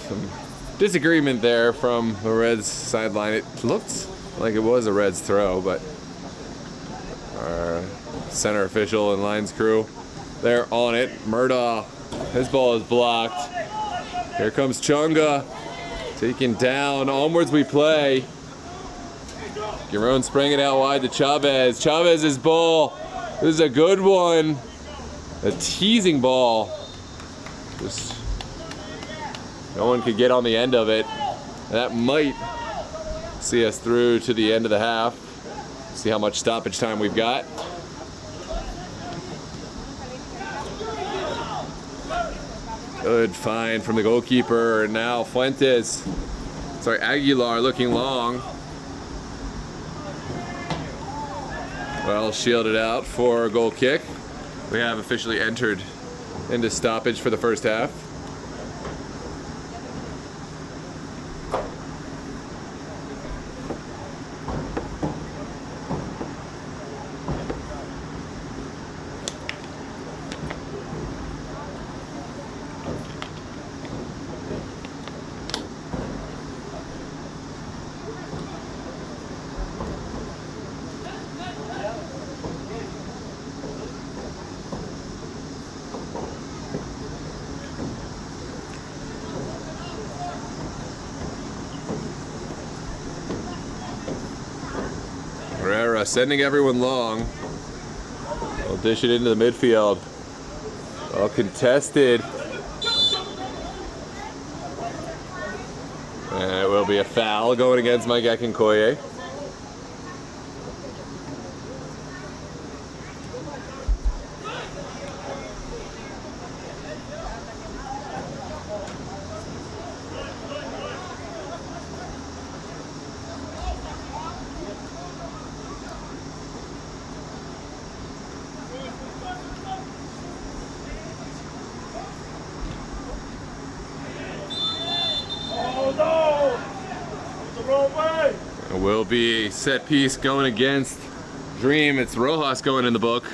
Some disagreement there from the Reds sideline. It looked like it was a Reds throw, but our center official and lines crew, they're on it. Murdaugh, his ball is blocked. Here comes Chunga, taken down. Onwards we play. Giron spraying it out wide to Chavez. Chavez's ball. This is a good one. A teasing ball. Just no one could get on the end of it. That might see us through to the end of the half. See how much stoppage time we've got. Good find from the goalkeeper. Now Aguilar looking long. Well shielded out for a goal kick. We have officially entered into stoppage for the first half. Herrera sending everyone long. We'll dish it into the midfield. Well contested. And it will be a foul going against Mike Akinkoye. It will be a set piece going against Dream. It's Rojas going in the book.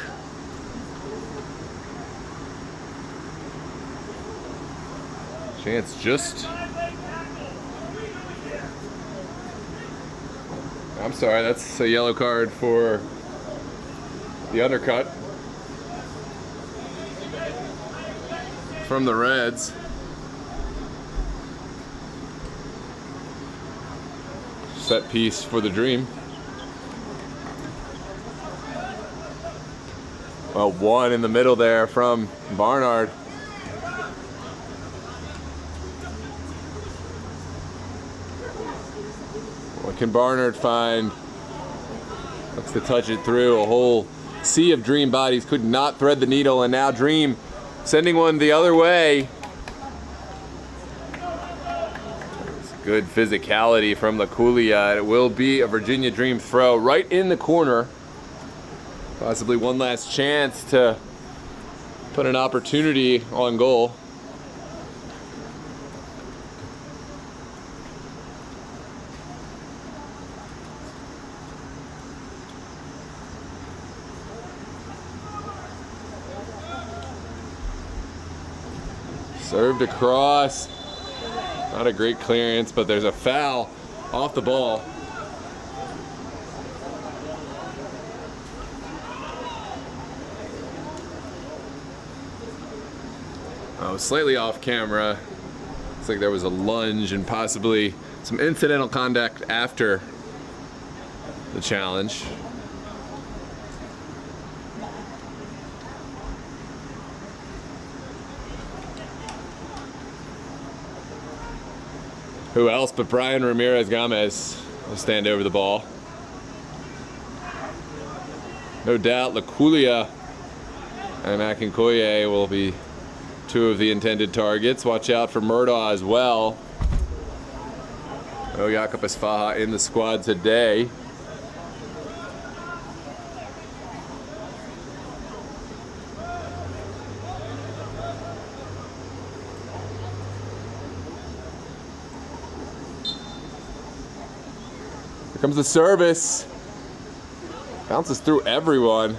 Chance just... I'm sorry, that's a yellow card for the undercut from the Reds. Set piece for the Dream. Well, one in the middle there from Barnard. What can Barnard find? Looks to touch it through. A whole sea of Dream bodies could not thread the needle, and now Dream sending one the other way. Good physicality from Laculia. It will be a Virginia Dream throw right in the corner. Possibly one last chance to put an opportunity on goal. Served across. Not a great clearance, but there's a foul off the ball. Oh, slightly off camera. Looks like there was a lunge and possibly some incidental conduct after the challenge. Who else but Brian Ramirez Gomez will stand over the ball. No doubt Laculia and Akinkoye will be two of the intended targets. Watch out for Murdaugh as well. No Jakob Esfaha in the squad today. Comes the service. Bounces through everyone.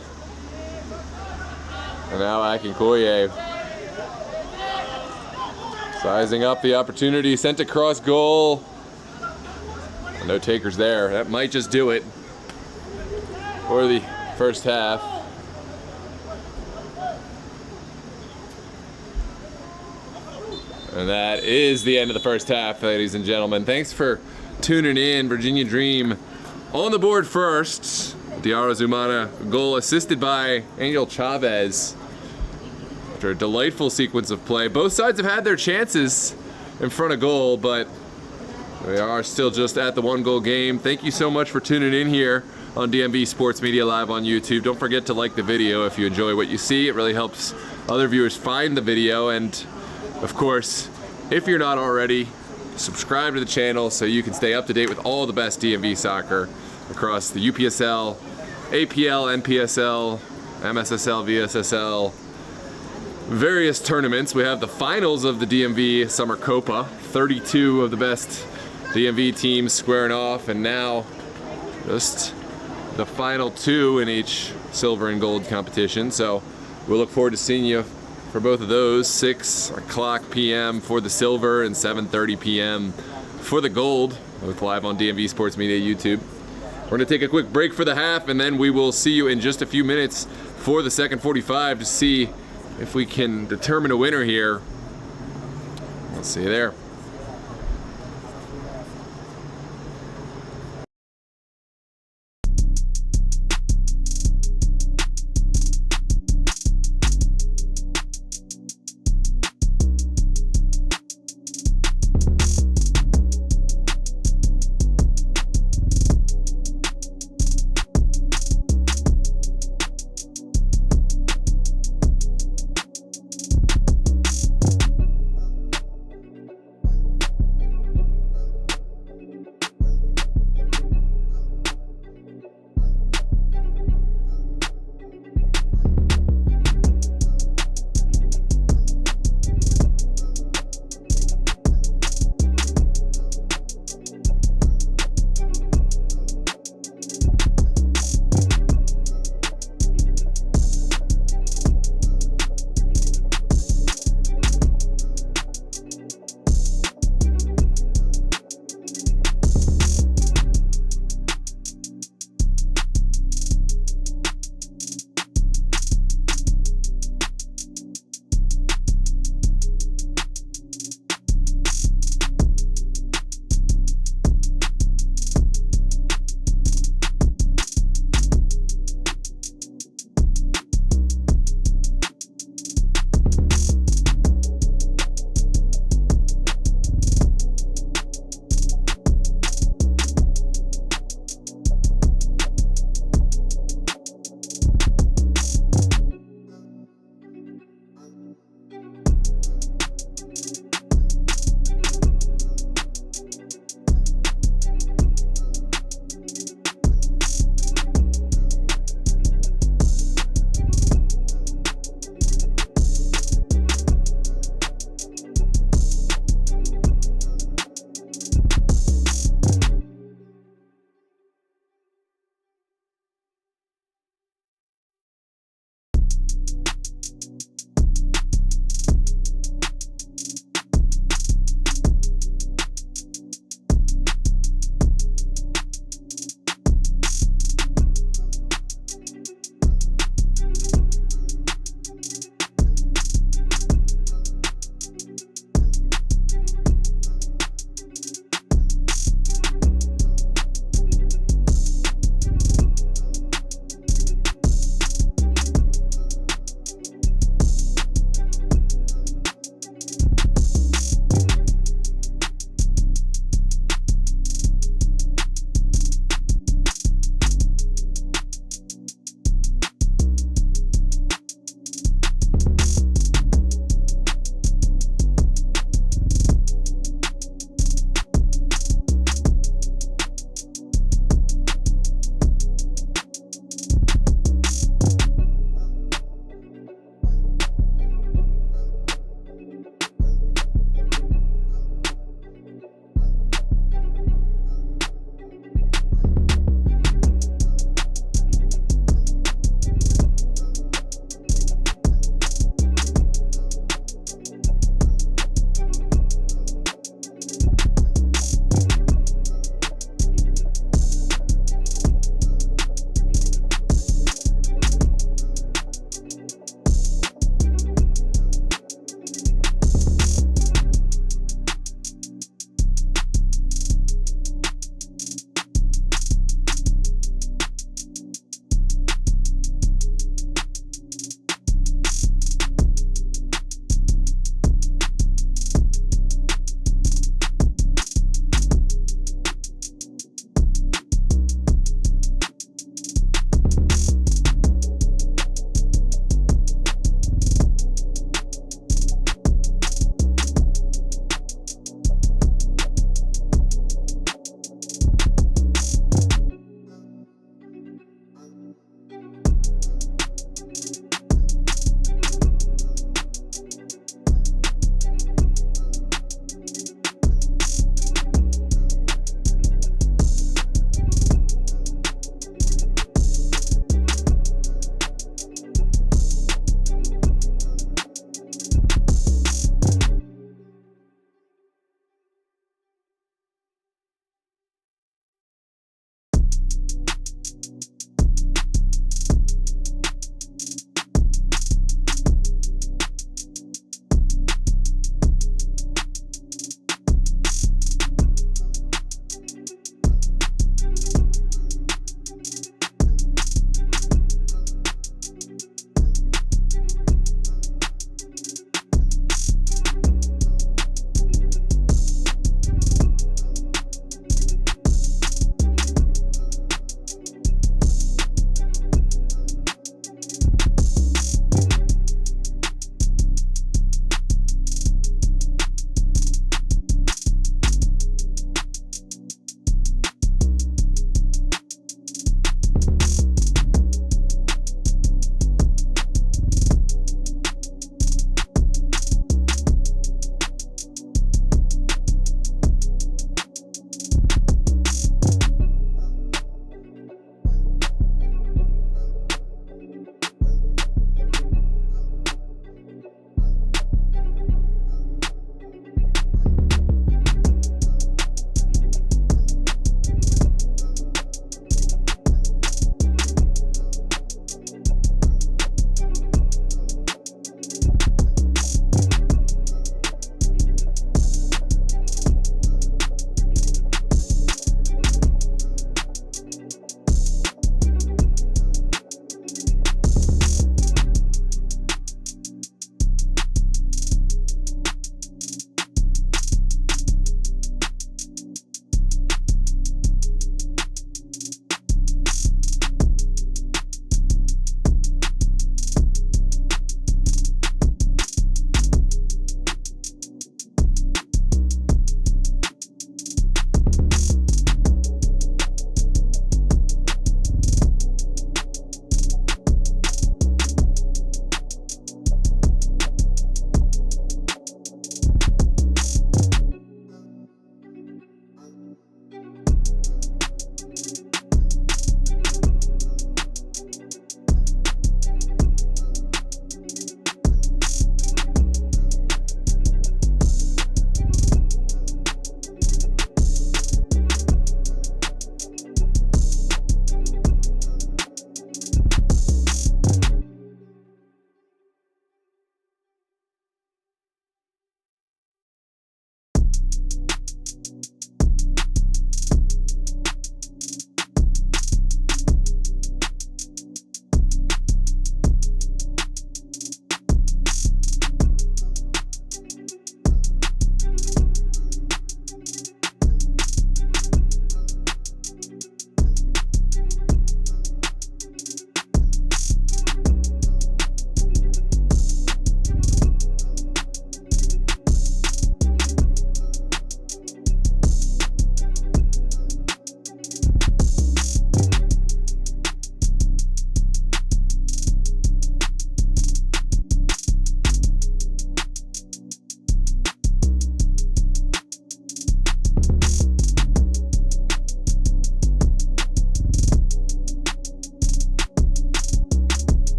And now Akinkoye sizing up the opportunity, sent across goal. No takers there. That might just do it for the first half. And that is the end of the first half, ladies and gentlemen. Thanks for tuning in. Virginia Dream on the board first. Diarra Zumana goal assisted by Angel Chavez. After a delightful sequence of play. Both sides have had their chances in front of goal, but we are still just at the one-goal game. Thank you so much for tuning in here on DMV Sports Media Live on YouTube. Don't forget to like the video if you enjoy what you see. It really helps other viewers find the video. And of course, if you're not already, subscribe to the channel so you can stay up to date with all the best DMV soccer across the UPSL, APL, NPSL, MSSL, VSSL, various tournaments. We have the finals of the DMV Summer Copa, 32 of the best DMV teams squaring off, and now just the final two in each silver and gold competition. So we'll look forward to seeing you for both of those. 6 o'clock p.m. for the silver and 7:30 p.m. for the gold, both live on DMV Sports Media YouTube. We're going to take a quick break for the half, and then we will see you in just a few minutes for the second 45 to see if we can determine a winner here. We'll see you there.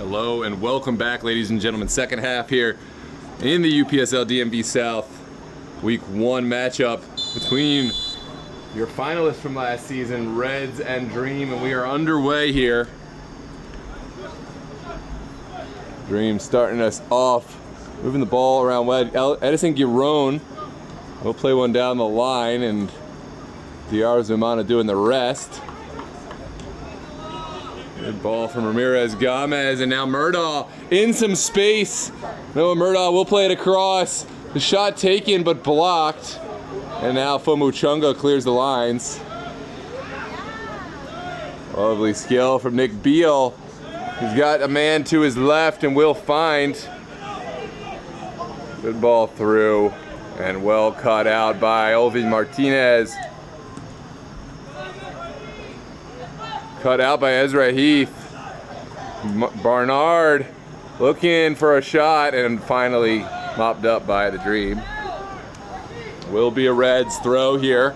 Hello and welcome back, ladies and gentlemen. Second half here in the UPSL DMV South Week 1 matchup between your finalists from last season, Reds and Dream, and we are underway here. Dream starting us off, moving the ball around wide. Edison Giron will play one down the line, and Diarra Zumana doing the rest. Good ball from Ramirez Gomez, and now Murdaugh in some space. Noah Murdaugh will play it across. The shot taken but blocked. And now Fomu Chunga clears the lines. Lovely skill from Nick Beal. He's got a man to his left and will find. Good ball through and well cut out by Olvin Martinez. Cut out by Ezra Heath. Barnard looking for a shot and finally mopped up by the Dream. Will be a Reds throw here.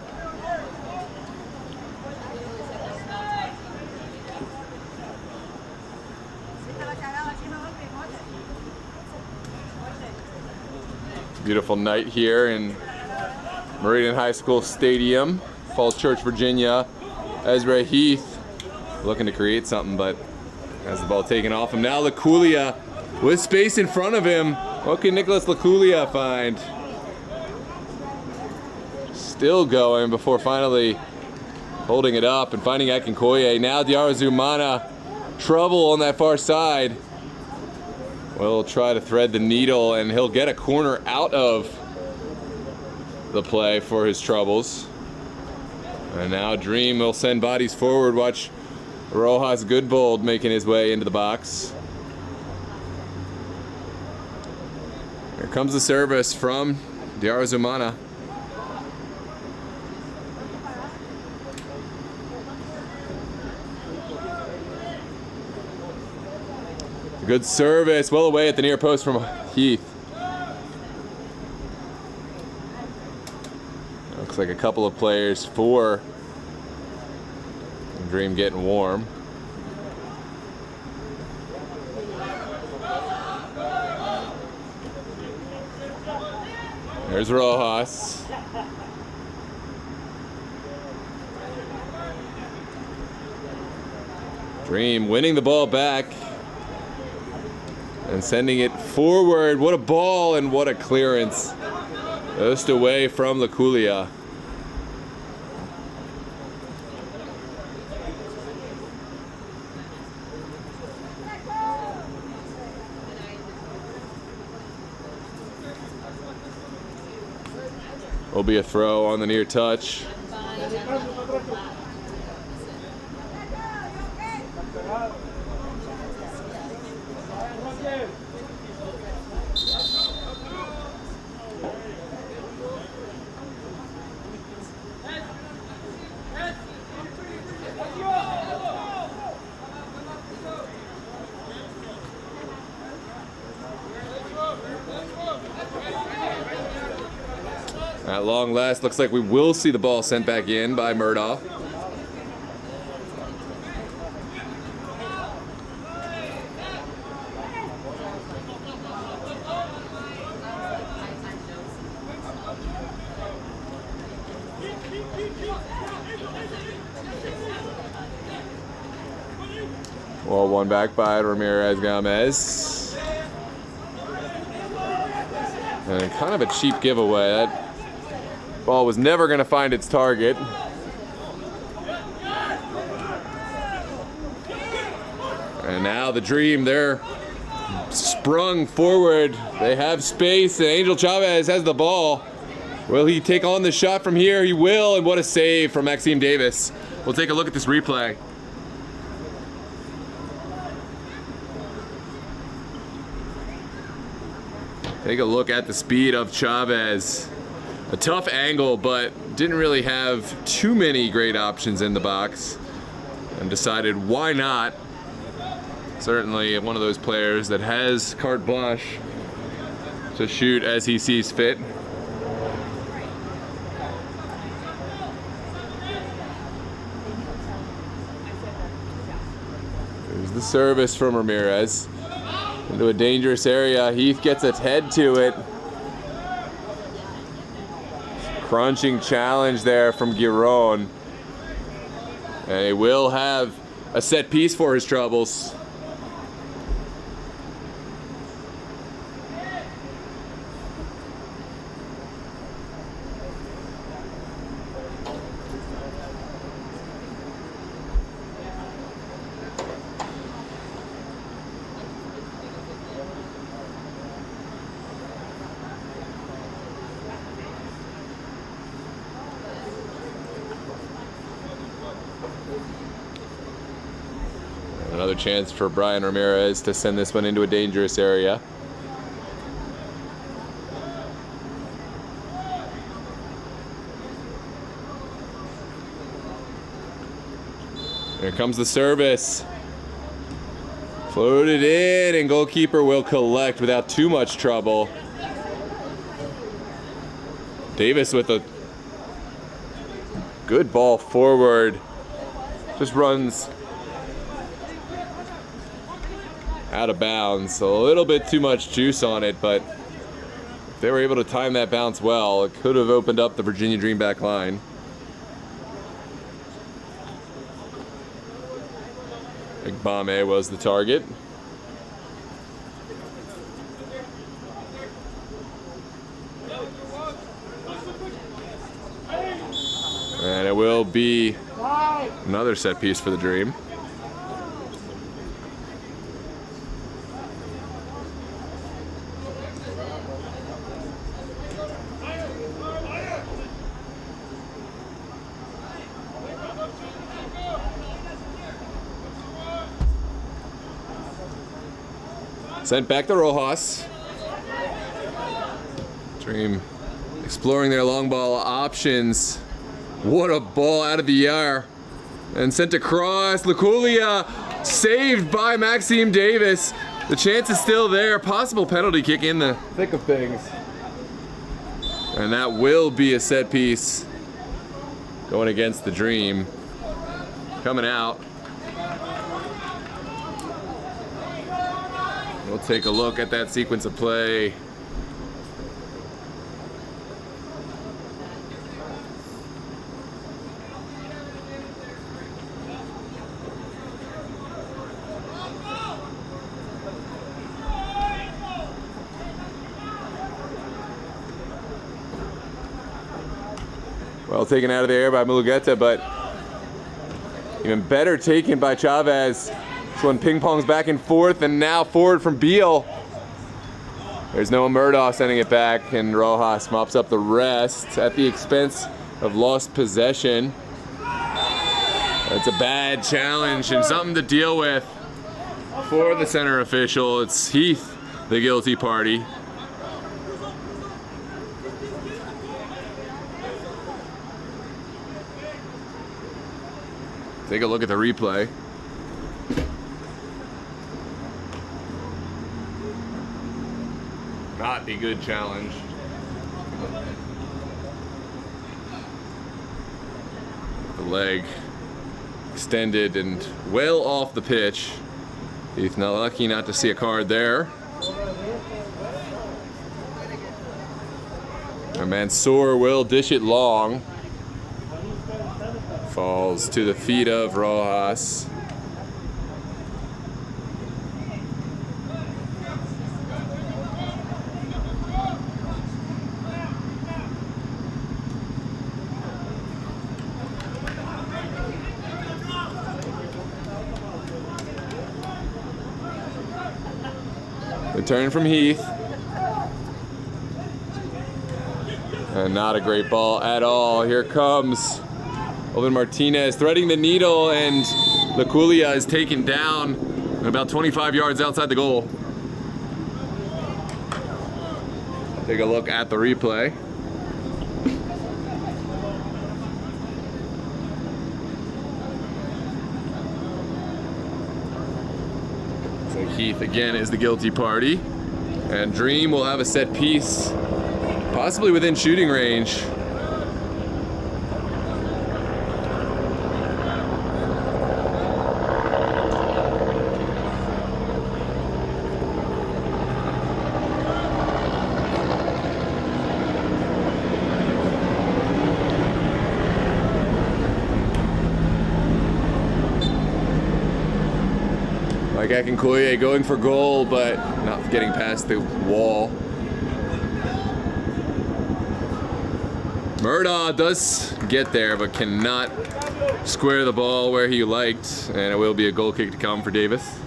Beautiful night here in Meridian High School Stadium, Falls Church, Virginia. Ezra Heath looking to create something, but has the ball taken off him. Now Laculia with space in front of him. What can Nicholas Laculia find? Still going before finally holding it up and finding Akinkoye. Now Diarra Zumana, trouble on that far side. Will try to thread the needle, and he'll get a corner out of the play for his troubles. And now Dream will send bodies forward. Watch Rojas Goodbold making his way into the box. Here comes the service from Diarra Zumana. Good service, well away at the near post from Heath. Looks like a couple of players for Dream getting warm. There's Rojas. Dream winning the ball back and sending it forward. What a ball and what a clearance. Just away from Laculia. Will be a throw on the near touch. At long last, looks like we will see the ball sent back in by Murdaugh. Well, one back by Ramirez Gomez. And kind of a cheap giveaway. That ball was never going to find its target. And now the Dream, they're sprung forward. They have space, and Angel Chavez has the ball. Will he take on the shot from here? He will, and what a save from Maxime Davis. We'll take a look at this replay. Take a look at the speed of Chavez. A tough angle, but didn't really have too many great options in the box, and decided why not. Certainly one of those players that has carte blanche to shoot as he sees fit. There's the service from Ramirez. into a dangerous area. Heath gets a head to it. Crunching challenge there from Giron. And he will have a set piece for his troubles. Another chance for Brian Ramirez to send this one into a dangerous area. Here comes the service. Floated in, and goalkeeper will collect without too much trouble. Davis with a good ball forward. Just runs out of bounds. A little bit too much juice on it, but if they were able to time that bounce well, it could have opened up the Virginia Dream back line. Igbame was the target. And it will be another set piece for the Dream. Sent back to Rojas. Dream exploring their long ball options. What a ball out of the air. And sent across. Luculia saved by Maxime Davis. The chance is still there. Possible penalty kick in the thick of things. And that will be a set piece going against the Dream. Coming out. We'll take a look at that sequence of play. Well taken out of the air by Mulugeta, but even better taken by Chavez. This one ping pongs back and forth, and now forward from Beal. There's Noah Murdaugh sending it back, and Rojas mops up the rest at the expense of lost possession. It's a bad challenge and something to deal with for the center official. It's Heath, the guilty party. Take a look at the replay. Not a good challenge. The leg extended and well off the pitch. Heath not lucky not to see a card there. And Mansour will dish it long. Falls to the feet of Rojas. Return from Heath. And not a great ball at all. Here comes Olvin Martinez threading the needle, and Luculia is taken down about 25 yards outside the goal. Take a look at the replay. So Heath again is the guilty party, and Dream will have a set piece, possibly within shooting range. Like Akinkoye going for goal, but not getting past the wall. Murdaugh does get there, but cannot square the ball where he liked, and it will be a goal kick to come for Davis.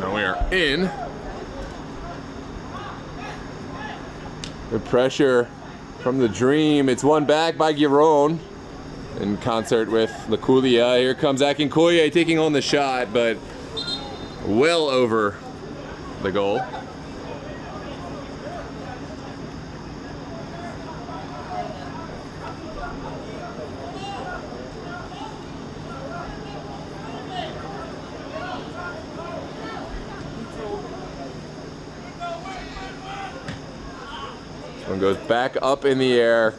And we are in. Good pressure from the Dream. It's won back by Giron in concert with Laculia. Here comes Akinkoye taking on the shot, but well over the goal. One goes back up in the air.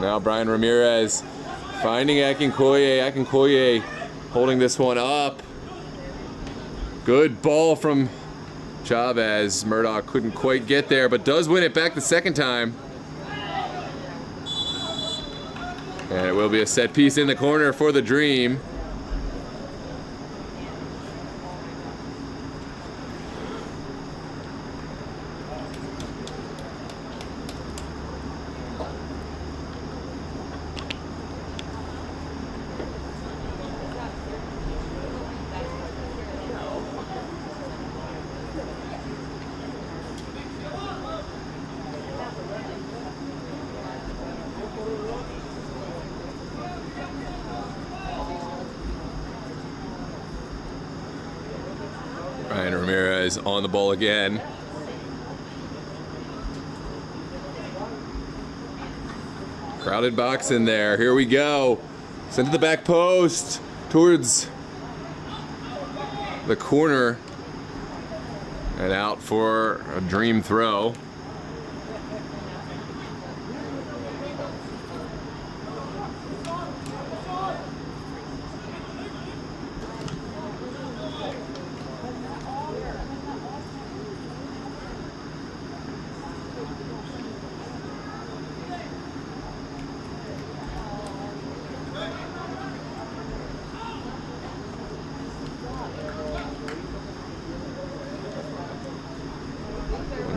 Now Brian Ramirez finding Akinkoye. Akinkoye holding this one up. Good ball from Chavez. Murdaugh couldn't quite get there, but does win it back the second time. And it will be a set piece in the corner for the Dream. Ryan Ramirez on the ball again. Crowded box in there. Here we go. Sent to the back post towards the corner and out for a Dream throw.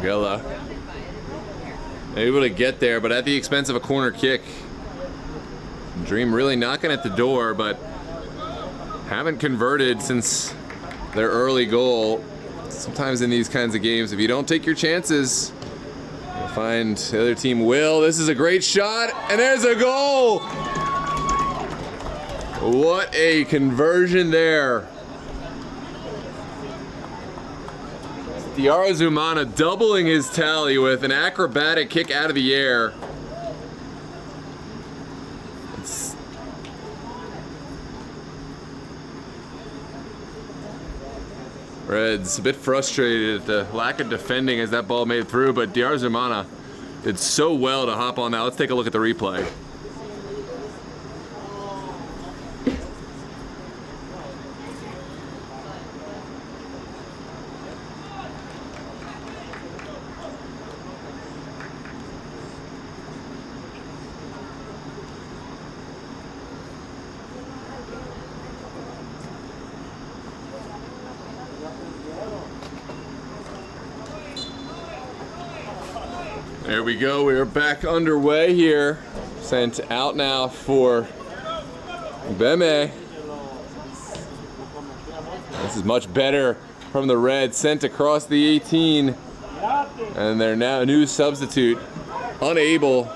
Gilla able to get there, but at the expense of a corner kick. Dream really knocking at the door, but haven't converted since their early goal. Sometimes in these kinds of games, if you don't take your chances, you'll find the other team will. This is a great shot, and there's a goal! What a conversion there. Diarra Zumana doubling his tally with an acrobatic kick out of the air. Reds a bit frustrated at the lack of defending as that ball made through, but Diarra Zumana did so well to hop on that. Let's take a look at the replay. There we go, we are back underway here. Sent out now for Beme. This is much better from the Reds, sent across the 18. And their now new substitute, unable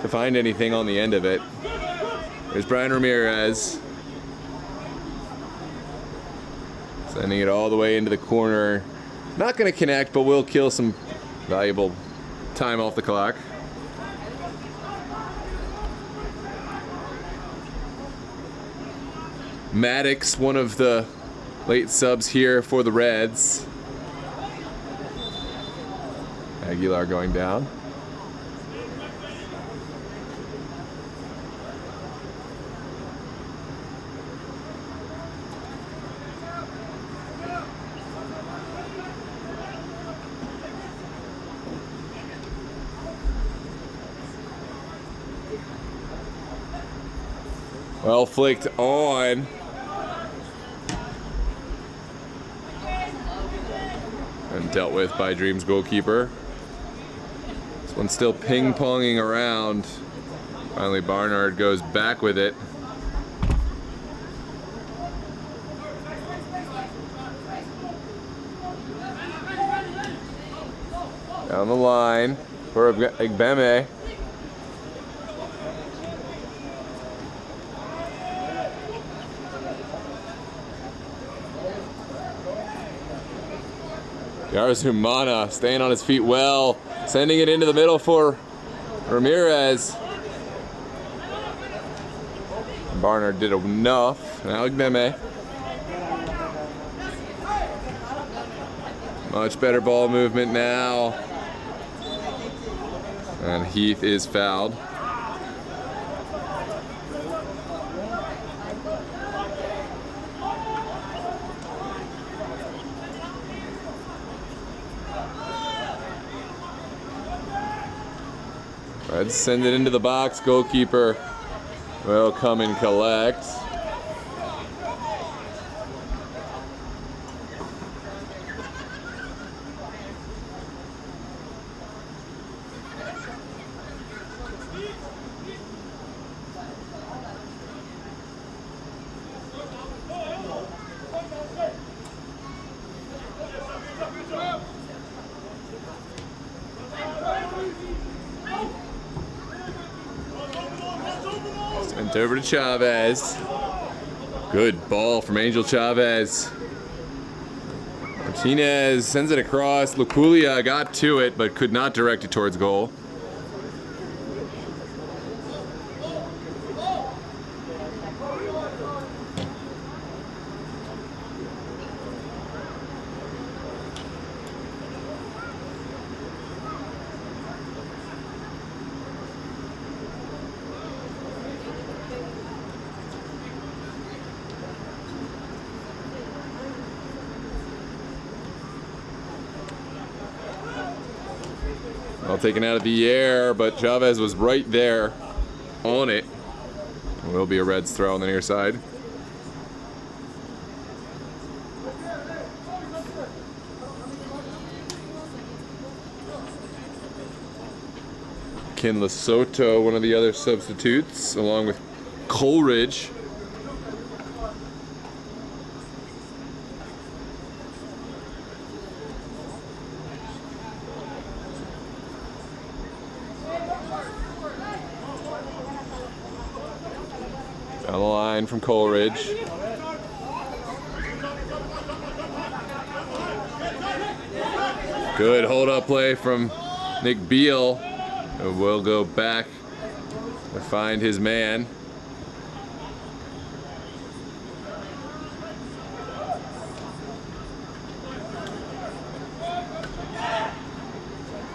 to find anything on the end of it. There's Brian Ramirez. Sending it all the way into the corner. Not gonna connect, but will kill some valuable time off the clock. Maddox, one of the late subs here for the Reds. Aguilar going down. Well flicked on. And dealt with by Dream's goalkeeper. This one's still ping-ponging around. Finally, Barnard goes back with it. Down the line for Igbeme. Yaris Humana staying on his feet well, sending it into the middle for Ramirez. Barnard did enough. Now Igbeme. Much better ball movement now. And Heath is fouled. Let's send it into the box. Goalkeeper will come and collect. Sent over to Chavez. Good ball from Angel Chavez. Martinez sends it across. Luculia got to it, but could not direct it towards goal. Well taken out of the air, but Chavez was right there on it. It will be a Reds throw on the near side. Ken Lesotho, one of the other substitutes, along with Coleridge. Down the line from Coleridge. Good hold-up play from Nick Beal. Will go back to find his man.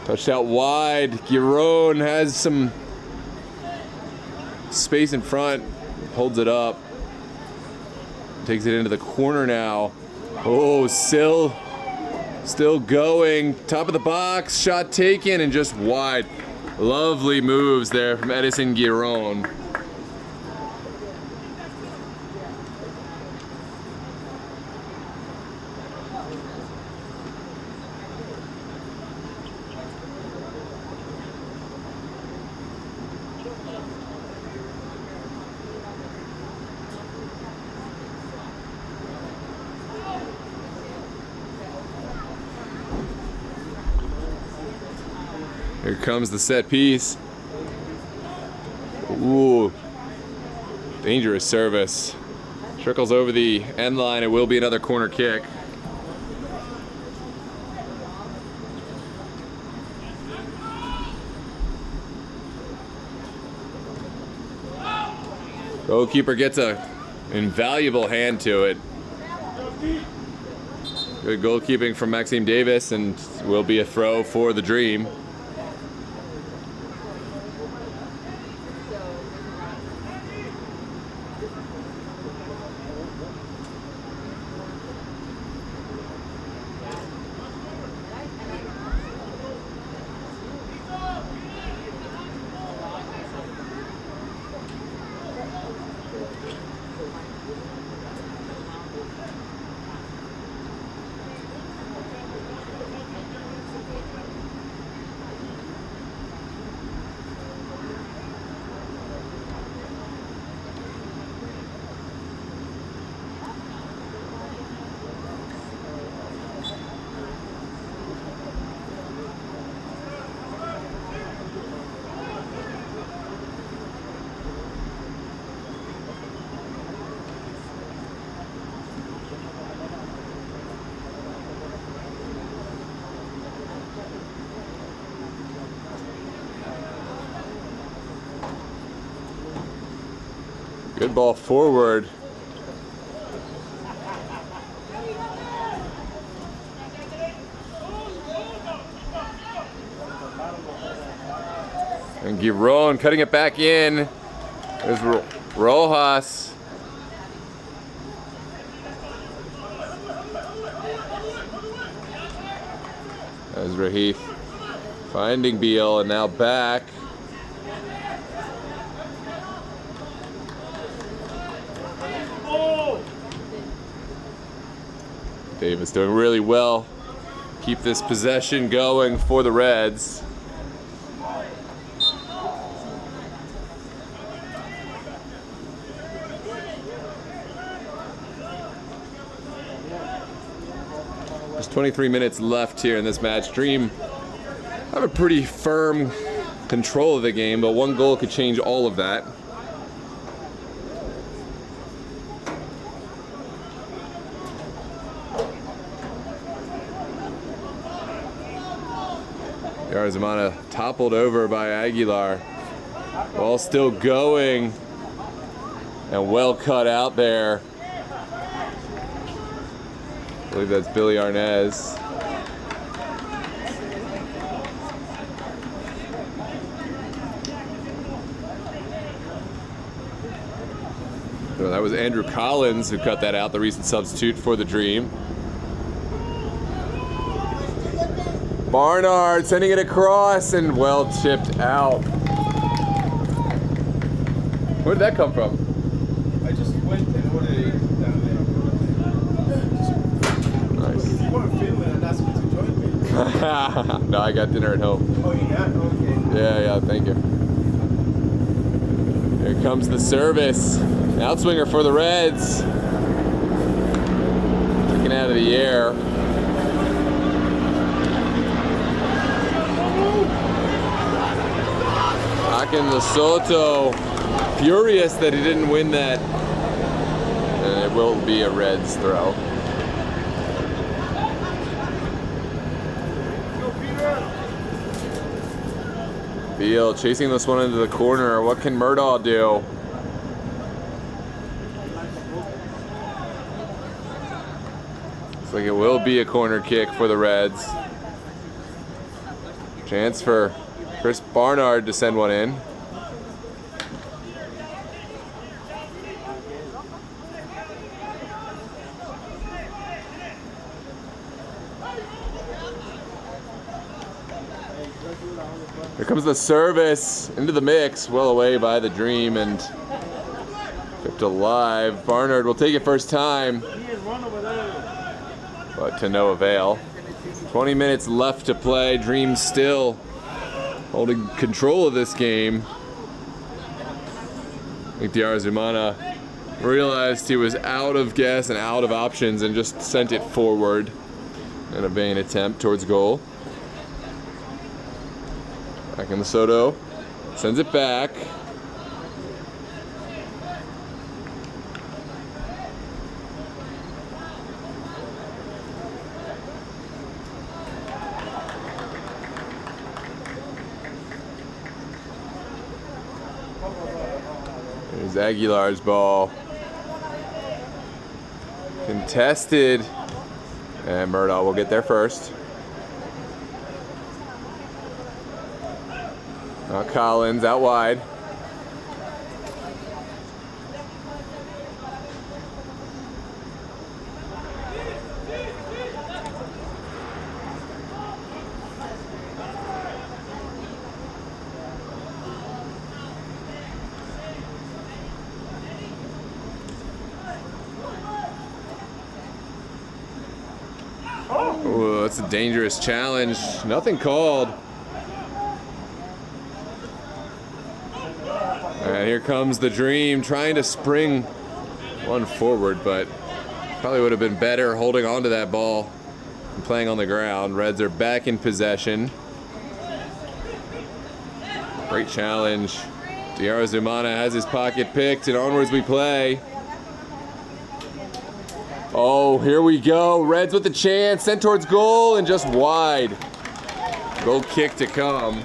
Touched out wide. Giron has some space in front. Holds it up. Takes it into the corner now. Oh, still going. Top of the box. Shot taken and just wide. Lovely moves there from Edison Giron. Here comes the set piece. Ooh, dangerous service. Trickles over the end line. It will be another corner kick. Goalkeeper gets an invaluable hand to it. Good goalkeeping from Maxime Davis, and will be a throw for the Dream. Good ball forward. And Giron cutting it back in. There's Rojas. There's Rahif finding Beal and now back. Davis doing really well. Keep this possession going for the Reds. There's 23 minutes left here in this match. Dream have a pretty firm control of the game, but one goal could change all of that. Yarzamana toppled over by Aguilar. Ball still going and well cut out there. I believe that's Billy Arnaz. So that was Andrew Collins who cut that out, the recent substitute for the Dream. Barnard sending it across and well chipped out. Where did that come from? I just went and ordered it down there. Nice. If you weren't filming and asked me to join me. No, I got dinner at home. Oh, you got? Okay. Yeah, thank you. Here comes the service. Outswinger for the Reds. Kicking out of the air. Akin Lesotho, furious that he didn't win that. And it will be a Reds throw. Beal chasing this one into the corner. What can Murdaugh do? Looks like it will be a corner kick for the Reds. Chance for Chris Barnard to send one in. Here comes the service into the mix, well away by the Dream and kept alive. Barnard will take it first time, but to no avail. 20 minutes left to play. Dream still holding control of this game. I think Yarzamana realized he was out of gas and out of options and just sent it forward in a vain attempt towards goal. Back in the Soto, sends it back. There's Aguilar's ball. Contested. And Murdaugh will get there first. Now Collins out wide. Ooh, that's a dangerous challenge. Nothing called. And here comes the Dream trying to spring one forward, but probably would have been better holding on to that ball and playing on the ground. Reds are back in possession. Great challenge. Yarzamana has his pocket picked, and onwards we play. Oh, here we go. Reds with the chance, sent towards goal and just wide. Goal kick to come.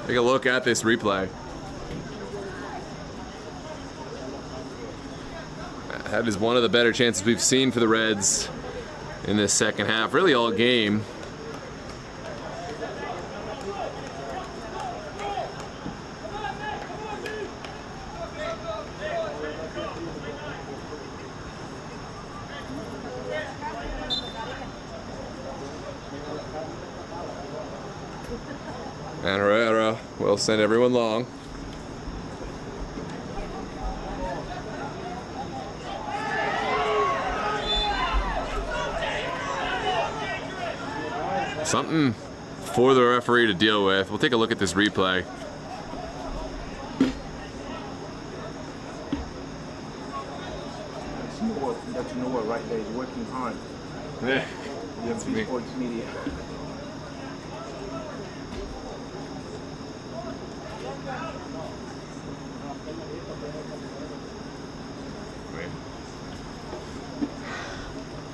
Take a look at this replay. That is one of the better chances we've seen for the Reds in this second half, really all game. And Herrera will send everyone long. Something for the referee to deal with. We'll take a look at this replay. That's Noah right there. He's working hard. Yeah, That's me. Sports media.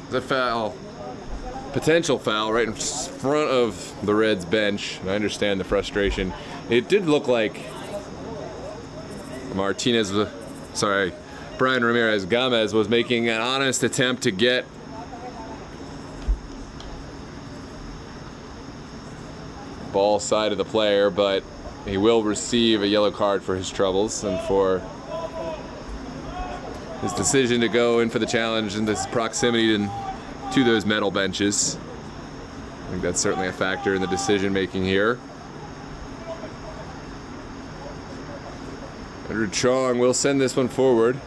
The foul, potential foul right in front of the Reds bench. I understand the frustration. It did look like Brian Ramirez Gomez was making an honest attempt to get ball side of the player, but he will receive a yellow card for his troubles and for his decision to go in for the challenge in this proximity to those metal benches. I think that's certainly a factor in the decision making here. Andrew Chong will send this one forward.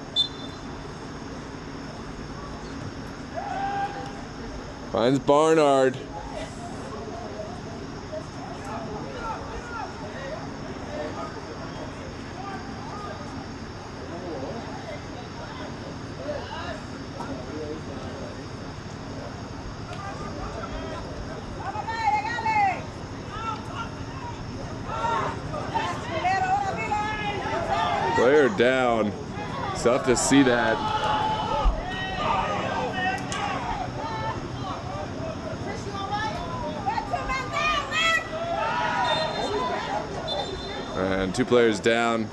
Finds Barnard. Player down. It's tough to see that. And 2 players down.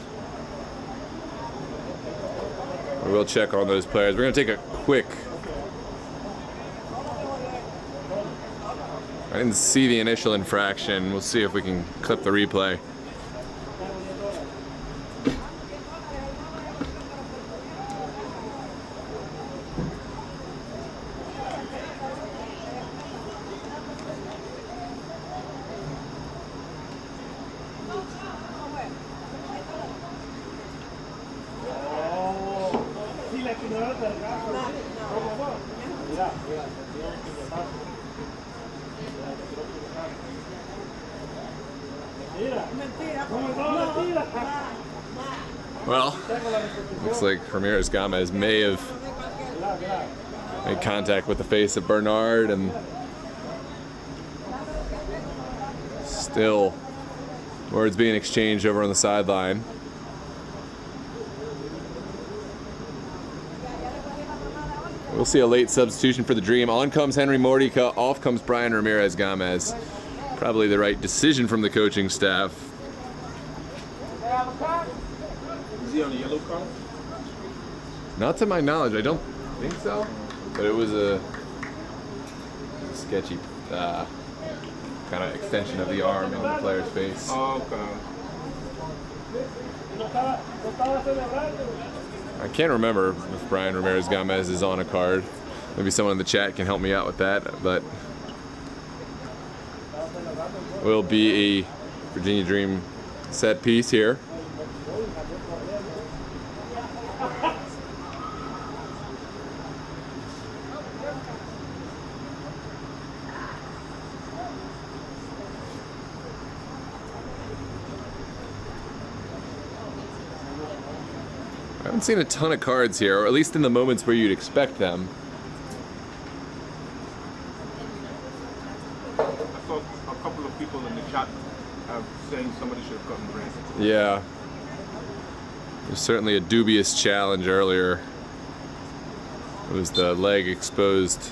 We will check on those players. We're going to take a quick. I didn't see the initial infraction. We'll see if we can clip the replay. Well, looks like Ramirez Gomez may have made contact with the face of Bernard, and still words being exchanged over on the sideline. We'll see a late substitution for the Dream. On comes Henry Mordica, off comes Brian Ramirez Gomez. Probably the right decision from the coaching staff. Is he on a yellow card? Not to my knowledge, I don't think so. But it was a sketchy kind of extension of the arm into the player's face. Oh, okay. I can't remember if Brian Ramirez Gomez is on a card. Maybe someone in the chat can help me out with that, but will be a Virginia Dream set piece here. I haven't seen a ton of cards here, or at least in the moments where you'd expect them. I saw a couple of people in the chat saying somebody should have gotten red. Yeah. There's certainly a dubious challenge earlier. It was the leg exposed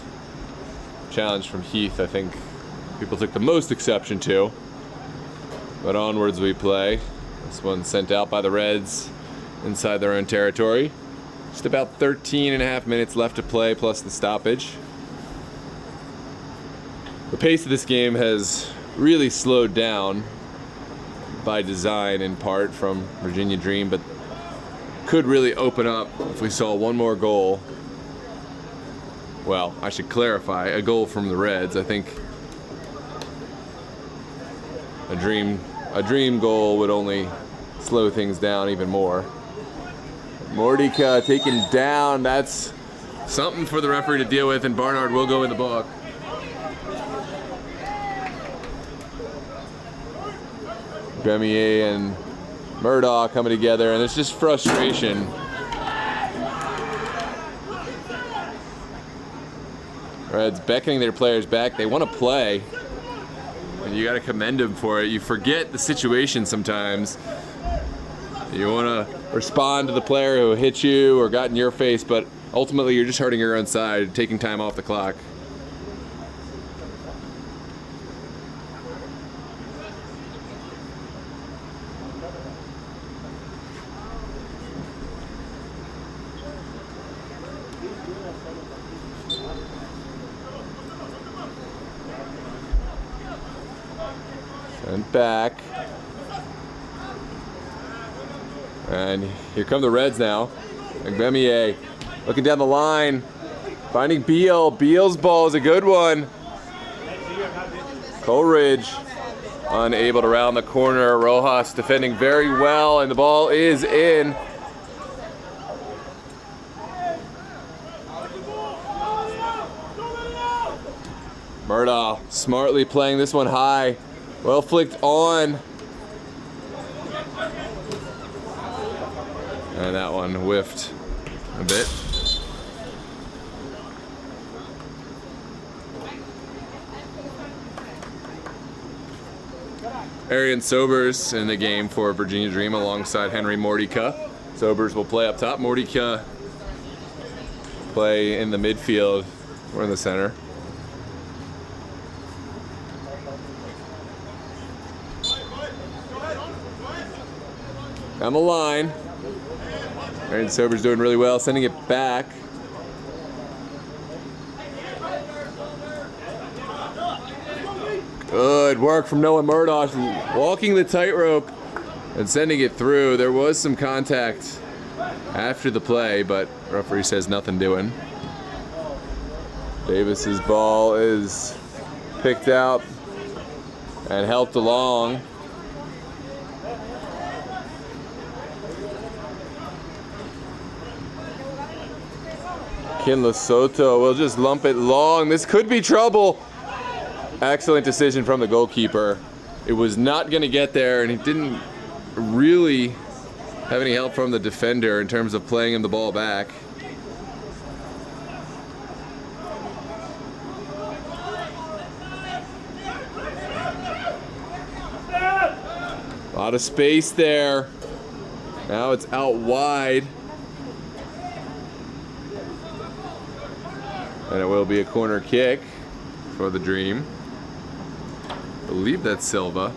challenge from Heath, I think people took the most exception to. But onwards we play. This one's sent out by the Reds inside their own territory. Just about 13.5 minutes left to play, plus the stoppage. The pace of this game has really slowed down by design, in part from Virginia Dream, but could really open up if we saw one more goal. Well, I should clarify, a goal from the Reds. I think a dream goal would only slow things down even more. Mordika taken down. That's something for the referee to deal with, and Barnard will go in the book. Gremier and Murdoch coming together, and it's just frustration. Reds beckoning their players back. They want to play, and you got to commend them for it. You forget the situation sometimes. You want to respond to the player who hit you or got in your face, but ultimately you're just hurting your own side, taking time off the clock. Sent back. And here come the Reds now. Gremier looking down the line, finding Beal. Beal's ball is a good one. Coleridge unable to round the corner. Rojas defending very well, and the ball is in. Murdaugh smartly playing this one high. Well flicked on. And that one whiffed a bit. Arian Sobers in the game for Virginia Dream alongside Henry Mordika. Sobers will play up top. Mordika play in the midfield. We're in the center. Down the line. Arian Sobers doing really well, sending it back. Good work from Noah Murdoch, walking the tightrope and sending it through. There was some contact after the play, but referee says nothing doing. Davis's ball is picked out and helped along. Kinla Soto will just lump it long. This could be trouble. Excellent decision from the goalkeeper. It was not going to get there, and he didn't really have any help from the defender in terms of playing him the ball back. A lot of space there. Now it's out wide. And it will be a corner kick for the Dream. I believe that's Silva.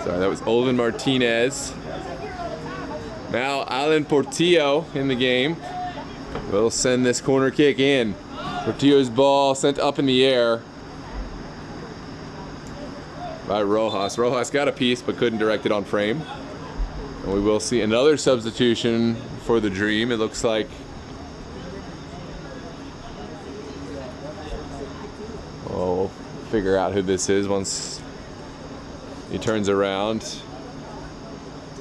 Sorry, that was Olvin Martinez. Now Alan Portillo in the game. Will send this corner kick in. Portillo's ball sent up in the air by Rojas. Rojas got a piece but couldn't direct it on frame. And we will see another substitution for the Dream. It looks like we'll figure out who this is once he turns around.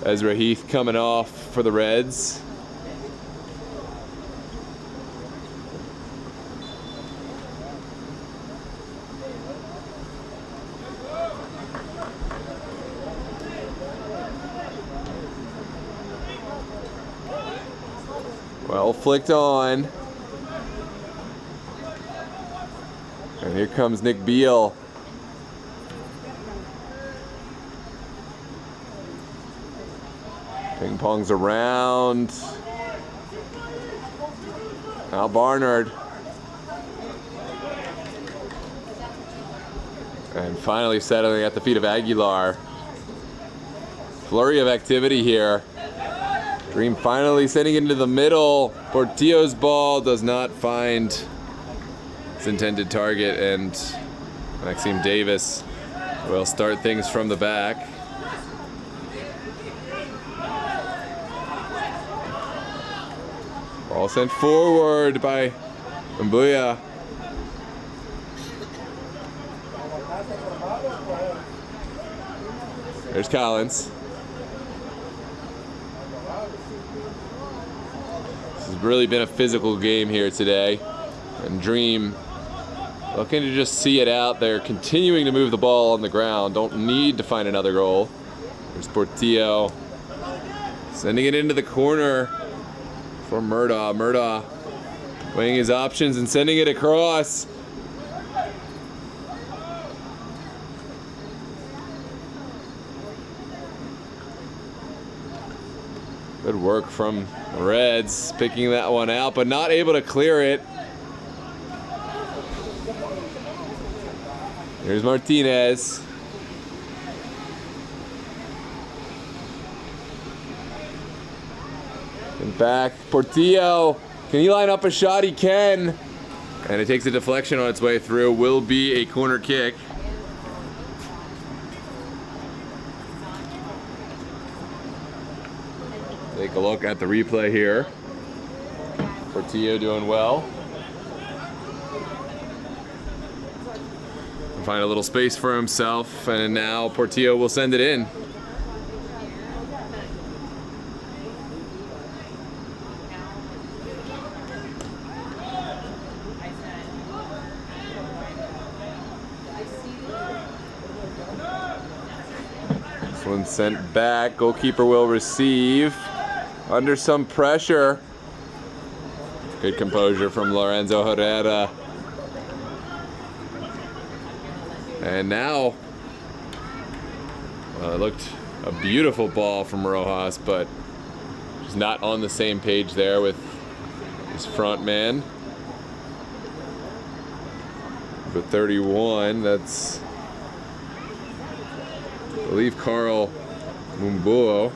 Ezra Heath coming off for the Reds. Well flicked on. And here comes Nick Beal. Ping pongs around. Now Barnard. And finally settling at the feet of Aguilar. Flurry of activity here. Dream finally sending it into the middle. Portillo's ball does not find its intended target, and Maxime Davis will start things from the back. Ball sent forward by Mbuya. There's Collins. This has really been a physical game here today. And Dream looking to just see it out. They're continuing to move the ball on the ground. Don't need to find another goal. There's Portillo. Sending it into the corner for Murdaugh. Murdaugh weighing his options and sending it across. Good work from the Reds, picking that one out, but not able to clear it. Here's Martinez. And back, Portillo. Can he line up a shot? He can. And it takes a deflection on its way through. Will be a corner kick. Take a look at the replay here. Portillo doing well. Find a little space for himself, and now Portillo will send it in. This one sent back. Goalkeeper will receive. Under some pressure. Good composure from Lorenzo Herrera. And now, well, it looked a beautiful ball from Rojas, but just not on the same page there with his front man. But 31, that's, I believe, Carl Mumbuo.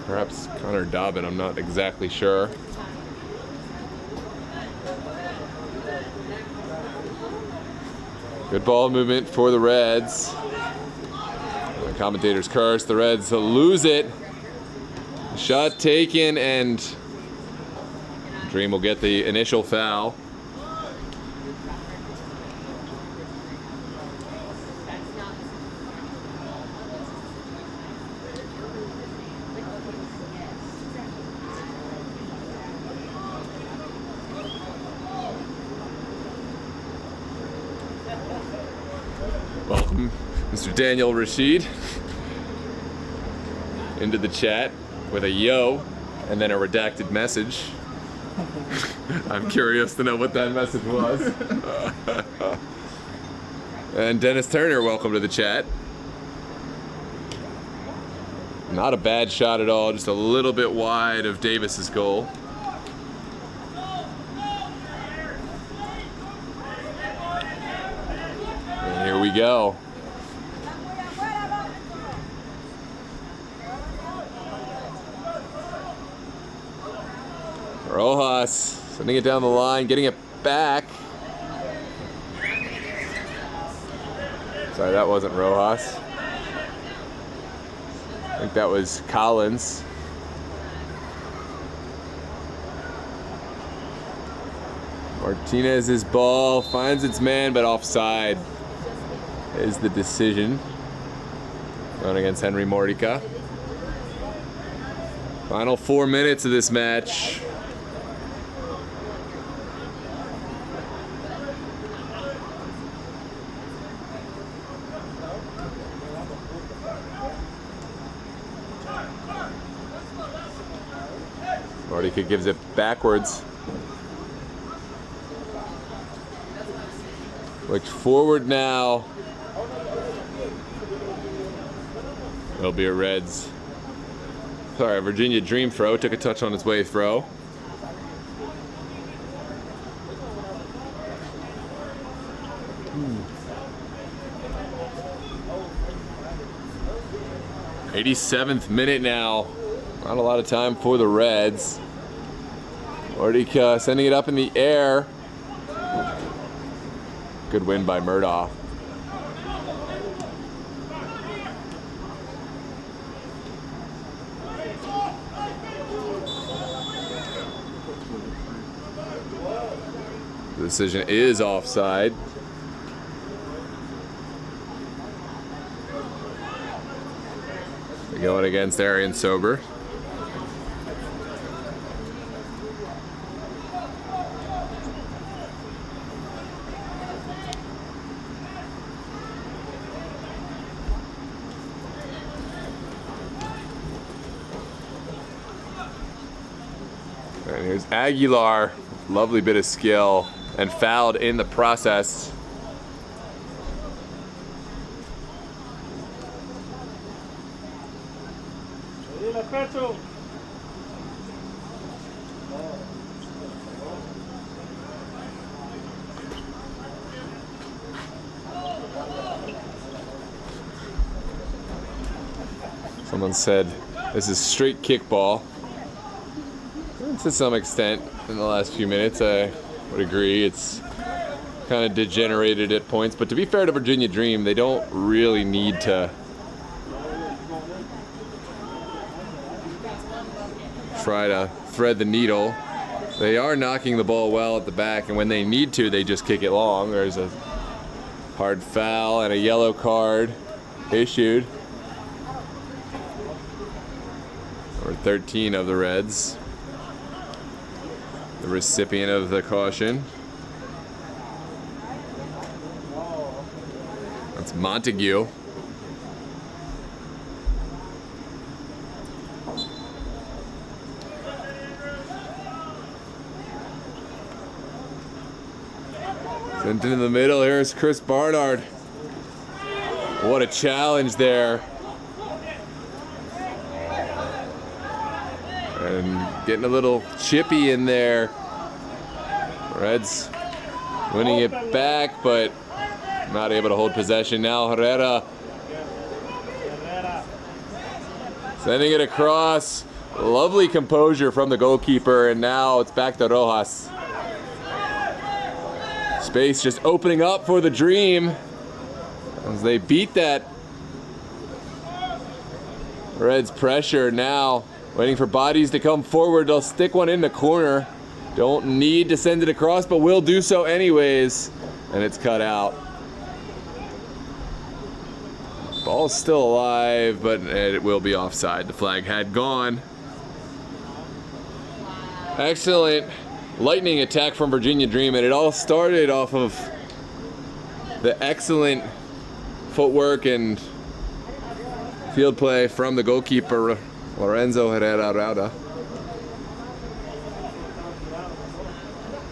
Perhaps Connor Dobbin, I'm not exactly sure. Good ball movement for the Reds. The commentators curse, the Reds lose it. Shot taken, and Dream will get the initial foul. Welcome, Mr. Daniel Rashid, into the chat with a yo and then a redacted message. I'm curious to know what that message was. And Dennis Turner, welcome to the chat. Not a bad shot at all, just a little bit wide of Davis's goal. And here we go. Rojas sending it down the line, getting it back. Sorry, that wasn't Rojas. I think that was Collins. Martinez's ball finds its man, but offside is the decision. Going against Henry Mordica. Final 4 minutes of this match. Mordica gives it backwards. Look forward now. It'll be a Reds. Sorry, Virginia Dream throw. Took a touch on its way throw. Hmm. 87th minute now. Not a lot of time for the Reds. Ortica sending it up in the air. Good win by Murdoch. The decision is offside. They're going against Arian Sober. And here's Aguilar, lovely bit of skill, and fouled in the process. Someone said this is straight kickball. To some extent, in the last few minutes, I would agree. It's kind of degenerated at points, but to be fair to Virginia Dream, they don't really need to try to thread the needle. They are knocking the ball well at the back, and when they need to, they just kick it long. There's a hard foul and a yellow card issued. Number 13 of the Reds. The recipient of the caution. That's Montague. Sent into the middle. Here's Chris Barnard. What a challenge there. And getting a little chippy in there. Reds winning it back, but not able to hold possession. Now Herrera sending it across. Lovely composure from the goalkeeper, and now it's back to Rojas. Space just opening up for the Dream as they beat that Reds pressure. Now waiting for bodies to come forward. They'll stick one in the corner. Don't need to send it across, but will do so anyways. And it's cut out. Ball's still alive, but it will be offside. The flag had gone. Excellent lightning attack from Virginia Dream, and it all started off of the excellent footwork and field play from the goalkeeper, Lorenzo Herrera Rauda.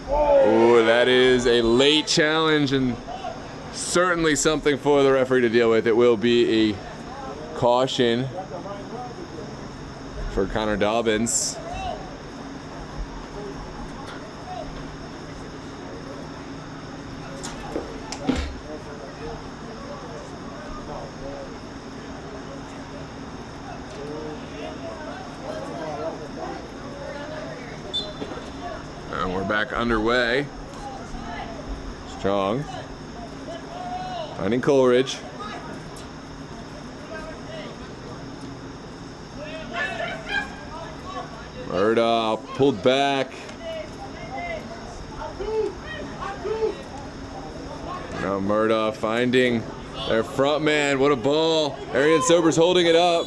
Oh, that is a late challenge and certainly something for the referee to deal with. It will be a caution for Connor Dobbins. And we're back underway. Strong. Finding Coleridge. Murdoch pulled back. Now Murdoch finding their front man. What a ball. Arian Sober's holding it up.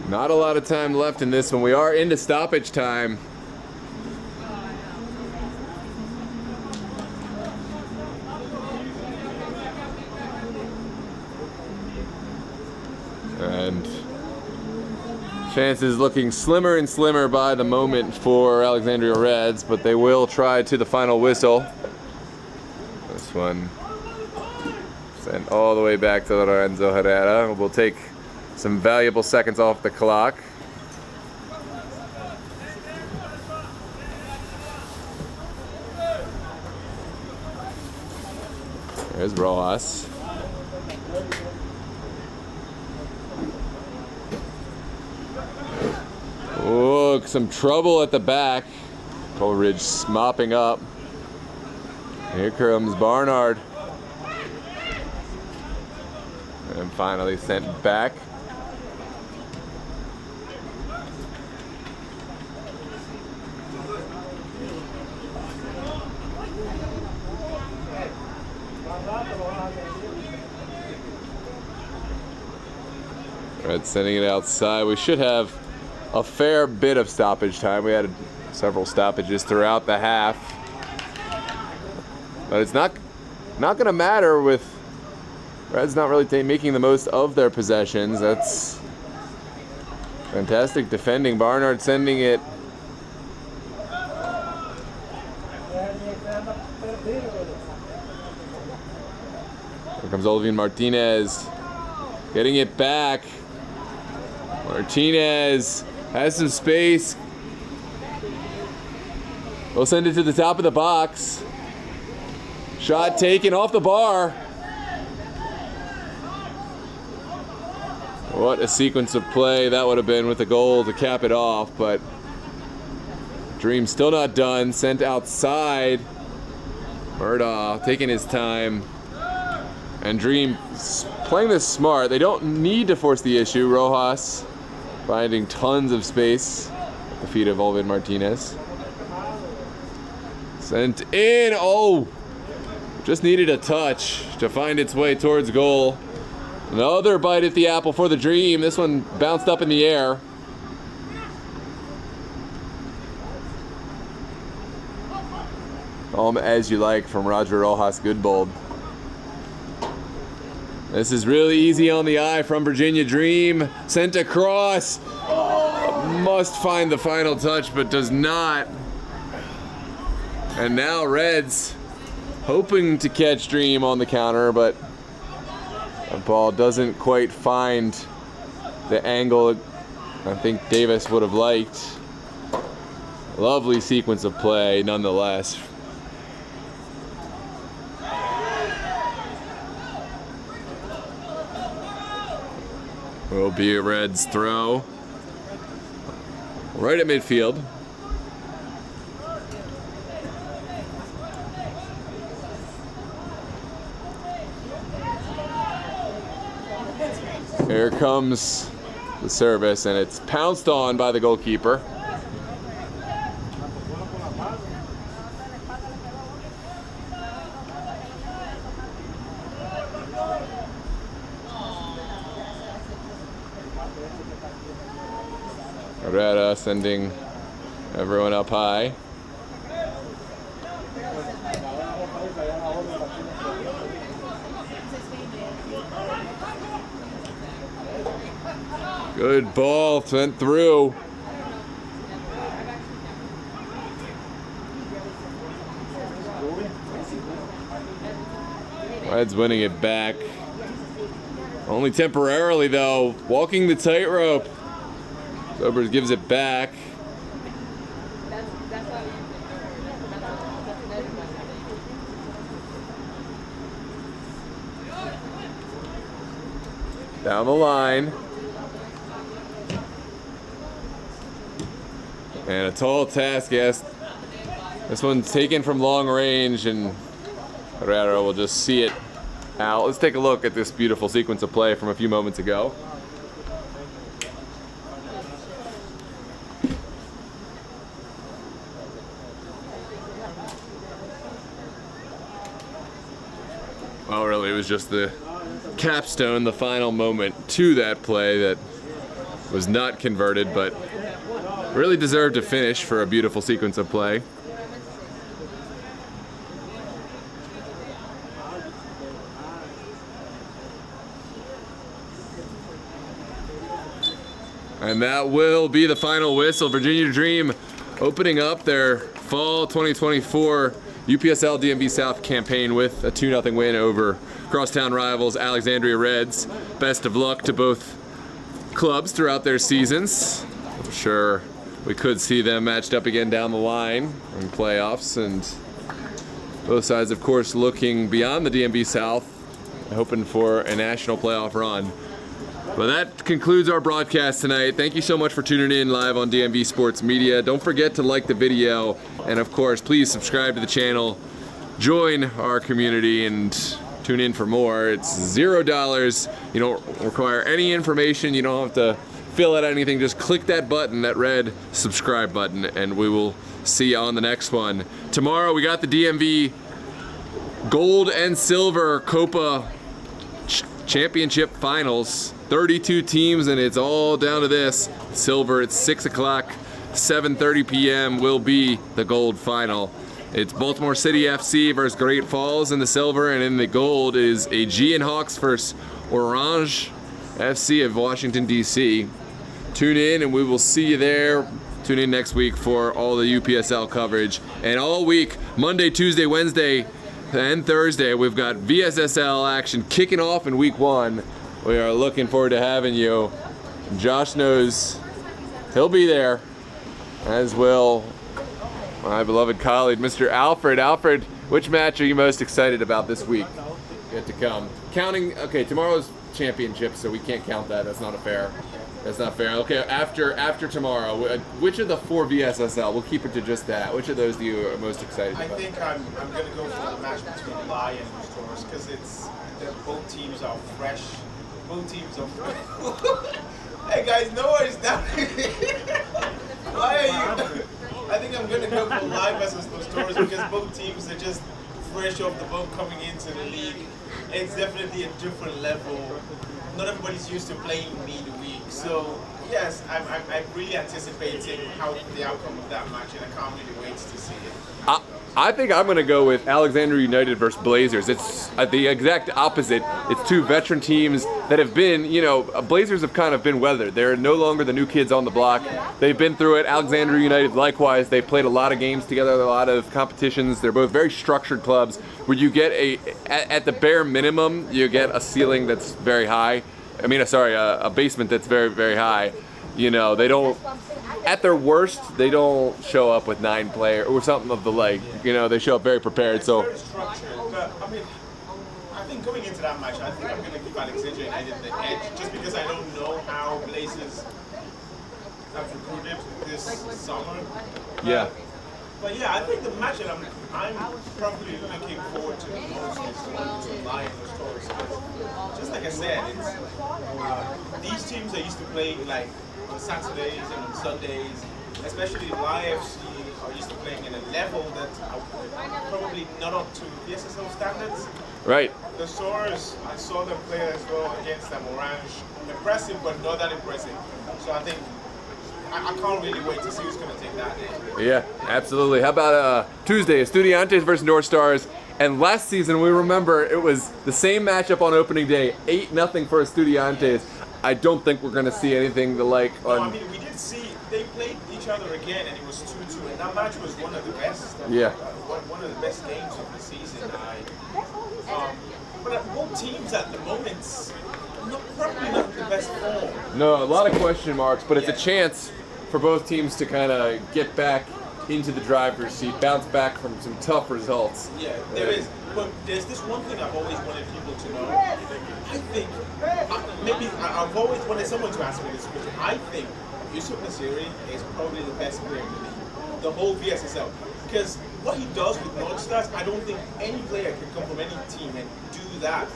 Not a lot of time left in this one. We are into stoppage time. And chances looking slimmer and slimmer by the moment for Alexandria Reds, but they will try to the final whistle. This one sent all the way back to Lorenzo Herrera. We'll take some valuable seconds off the clock. There's Rojas. Oh, some trouble at the back. Coleridge mopping up. Here comes Barnard. And finally sent back. Red sending it outside. We should have a fair bit of stoppage time. We had several stoppages throughout the half. But it's not going to matter with Reds not really making the most of their possessions. That's fantastic defending. Barnard sending it. Here comes Olivine Martinez. Getting it back. Martinez has some space. We'll send it to the top of the box. Shot taken off the bar. What a sequence of play that would have been with a goal to cap it off, but Dream still not done. Sent outside. Murdaugh taking his time. And Dream playing this smart. They don't need to force the issue. Rojas finding tons of space at the feet of Olivine Martinez. Sent in. Oh! Just needed a touch to find its way towards goal. Another bite at the apple for the Dream. This one bounced up in the air. As you like from Roger Rojas Goodbold. This is really easy on the eye from Virginia Dream. Sent across. Must find the final touch, but does not. And now Reds hoping to catch Dream on the counter, but the ball doesn't quite find the angle I think Davis would have liked. Lovely sequence of play nonetheless. Will be a Reds throw right at midfield. Here comes the service, and it's pounced on by the goalkeeper. Herrera sending everyone up high. Good ball sent through. Reds winning it back. Only temporarily though, walking the tightrope. Sobers gives it back. Down the line. And a tall task, yes. This one's taken from long range, and Herrera will just see it out. Let's take a look at this beautiful sequence of play from a few moments ago. Well, really, it was just the capstone, the final moment to that play that was not converted, but really deserved to finish for a beautiful sequence of play. And that will be the final whistle. Virginia Dream opening up their fall 2024 UPSL DMV South campaign with a 2-0 win over crosstown rivals Alexandria Reds. Best of luck to both clubs throughout their seasons. I'm sure we could see them matched up again down the line in playoffs, and both sides, of course, looking beyond the DMV South, hoping for a national playoff run. Well, that concludes our broadcast tonight. Thank you so much for tuning in live on DMV Sports Media. Don't forget to like the video, and of course, please subscribe to the channel. Join our community and tune in for more. It's $0. You don't require any information. You don't have to fill out anything. Just click that button, that red subscribe button, and we will see you on the next one. Tomorrow, we got the DMV Gold and Silver Copa Championship Finals. 32 teams, and it's all down to this. Silver at 6 o'clock, 7:30 p.m. will be the gold final. It's Baltimore City FC versus Great Falls in the silver, and in the gold is Aegean Hawks versus Orange FC of Washington, D.C. Tune in, and we will see you there. Tune in next week for all the UPSL coverage. And all week, Monday, Tuesday, Wednesday, and Thursday, we've got VSSL action kicking off in week 1. We are looking forward to having you. Josh knows he'll be there, as will my beloved colleague, Mr. Alfred. Alfred, which match are you most excited about this week yet to come? Counting, okay, tomorrow's championship, so we can't count that. That's not fair. That's not fair. Okay, after tomorrow, which of the 4 VSSL, we'll keep it to just that. Which of those do you are most excited about? I think I'm going to go for the match between Lion and Storrs, because both teams are fresh. Both teams are fresh. Hey guys, no worries down. Why are you? I think I'm going to go for Lion versus the Storrs, because both teams are just fresh off the boat coming into the league. It's definitely a different level. Not everybody's used to playing midweek, so yes, I'm really anticipating how the outcome of that match, and I can't really wait to see it. I think I'm going to go with Alexandria United versus Blazers. It's the exact opposite. It's 2 veteran teams that have been, Blazers have kind of been weathered. They're no longer the new kids on the block. They've been through it. Alexandria United, likewise, they've played a lot of games together, a lot of competitions. They're both very structured clubs where you get at the bare minimum, you get a ceiling that's very high. A basement that's very, very high. They don't, at their worst, they don't show up with 9 players or something of the like. They show up very prepared. It's very structured, but I think going into that match, I think I'm going to give Alexandria United the edge, just because I don't know how Blazers have recruited this summer. Yeah. But yeah, I think the match that I'm probably looking forward to the most is the one between Lions and Storrs. Just like I said, it's these teams are used to playing like on Saturdays and on Sundays, especially Lion FC are used to playing in a level that's probably not up to VSSL standards. Right. The Storrs, I saw them play as well against them Orange. Impressive, but not that impressive. So I think I can't really wait to see who's going to take that day. Yeah, absolutely. How about Tuesday, Estudiantes versus North Stars? And last season, we remember it was the same matchup on opening day, 8-0 for Estudiantes. I don't think we're going to see anything the like on... we did see, they played each other again, and it was 2-2, and that match was one of the best. Yeah. One of the best games of the season. But both teams at the moment, probably not the best form. No, a lot of question marks, but it's a chance for both teams to kind of get back into the driver's seat, bounce back from some tough results. Yeah, there is. But there's this one thing I've always wanted people to know. I think, I've always wanted someone to ask me this question. I think Yusuf Nasiri is probably the best player in the league, the whole VSSL. Because what he does with North Stars, I don't think any player can come from any team and do that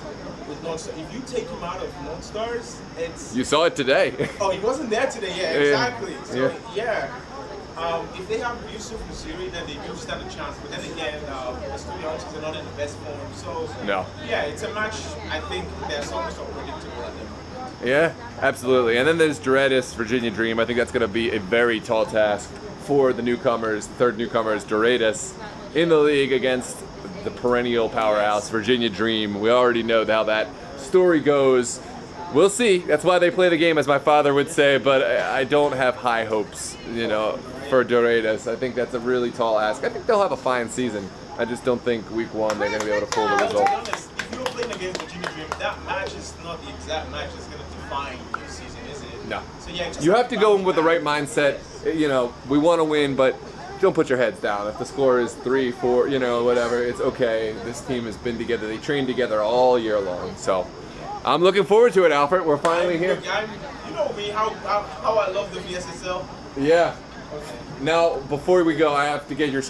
with North Stars. If you take him out of North Stars, it's... You saw it today. Oh, he wasn't there today, yeah, exactly. So, yeah. If they have Yusuf Nasiri, then they do stand a chance. But then again, the Estudiantes are not in the best form. So, no. Yeah, it's a match, I think, that's almost unpredictable at the moment. Yeah, absolutely. And then there's Doretis, Virginia Dream. I think that's going to be a very tall task for the newcomers, third newcomers, Doretis, in the league against the perennial powerhouse, Virginia Dream. We already know how that story goes. We'll see. That's why they play the game, as my father would say, but I don't have high hopes, you know, for Doradas. I think that's a really tall ask. I think they'll have a fine season. I just don't think week 1 they're going to be able to pull the To result. be honest, if you're playing against Virginia Dream, that match is not the exact match that's going to define your season, is it? No. So yeah, just You have to go in with the right bounce mindset. You know, we want to win, but don't put your heads down. If the score is 3, 4, you know, whatever, it's okay. This team has been together. They trained together all year long. So I'm looking forward to it, Alfred. We're finally here. You know me, how I love the VSSL. Yeah. Now, before we go, I have to get your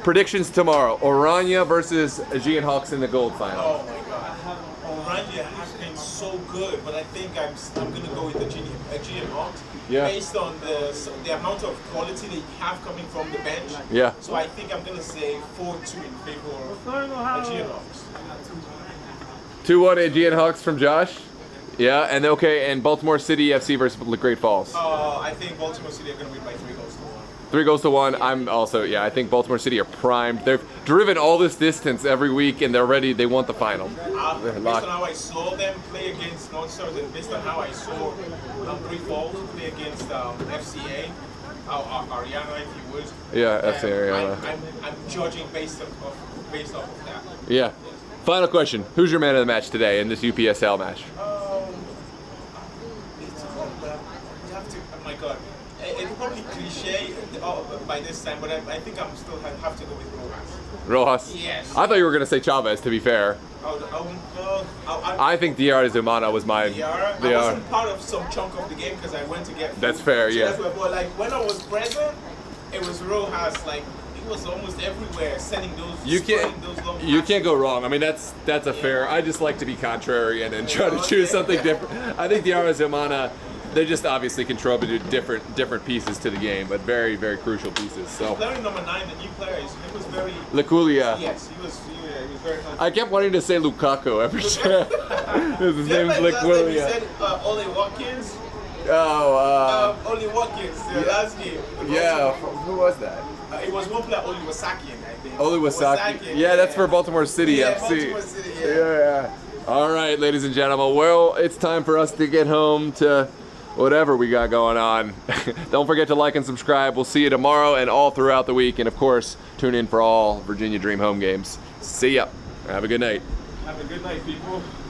predictions tomorrow. Oranje versus Aegean Hawks in the gold final. Oh my God. Oranje has been so good, but I think I'm going to go with the Aegean Hawks. Yeah. Based on the amount of quality they have coming from the bench. Yeah. So I think I'm going to say 4-2 in favor of Aegean Hawks. 2-1 Aegean Hawks from Josh. Yeah, and okay, and Baltimore City FC versus Great Falls. I think Baltimore City are going to win by 3 goals to 1. 3 goals to 1. I'm also, yeah, I think Baltimore City are primed. They've driven all this distance every week, and they're ready. They want the final. Based on how I saw them play against North Stars, and based on how I saw Great Falls play against FCA, Ariana, if you would. Yeah, FC Ariana. I'm judging based off of that. Yeah. Final question. Who's your man of the match today in this UPSL match? It's hard, but you have to. Oh my God, it's probably cliche by this time, but I think I'm still have to go with Rojas. Rojas? Yes. I thought you were going to say Chavez, to be fair. I think Diarra Zumana was mine. I wasn't part of some chunk of the game because I went to get food. That's fair, yeah. But like when I was present, it was Rojas. Like he was almost everywhere, sending those. You can't go wrong. I mean, that's a fair. I just like to be contrarian and try to choose something different. I think Diarra Zumana, they just obviously contributed different pieces to the game, but very, very crucial pieces. So. Player number 9, the new player, he was very. Laculia. Yes, he was very. I kept wanting to say Lukaku every time. His name's Laculia. You said Ole Watkins. Ole Watkins, the last game. Yeah, who was that? It was one player, Ole Wasakian, I think. Ole Wasaki. Yeah, that's for Baltimore City FC. Baltimore City, yeah. All right, ladies and gentlemen. Well, it's time for us to get home to whatever we got going on. Don't forget to like and subscribe. We'll see you tomorrow and all throughout the week. And of course, tune in for all Virginia Dream home games. See ya. Have a good night. Have a good night, people.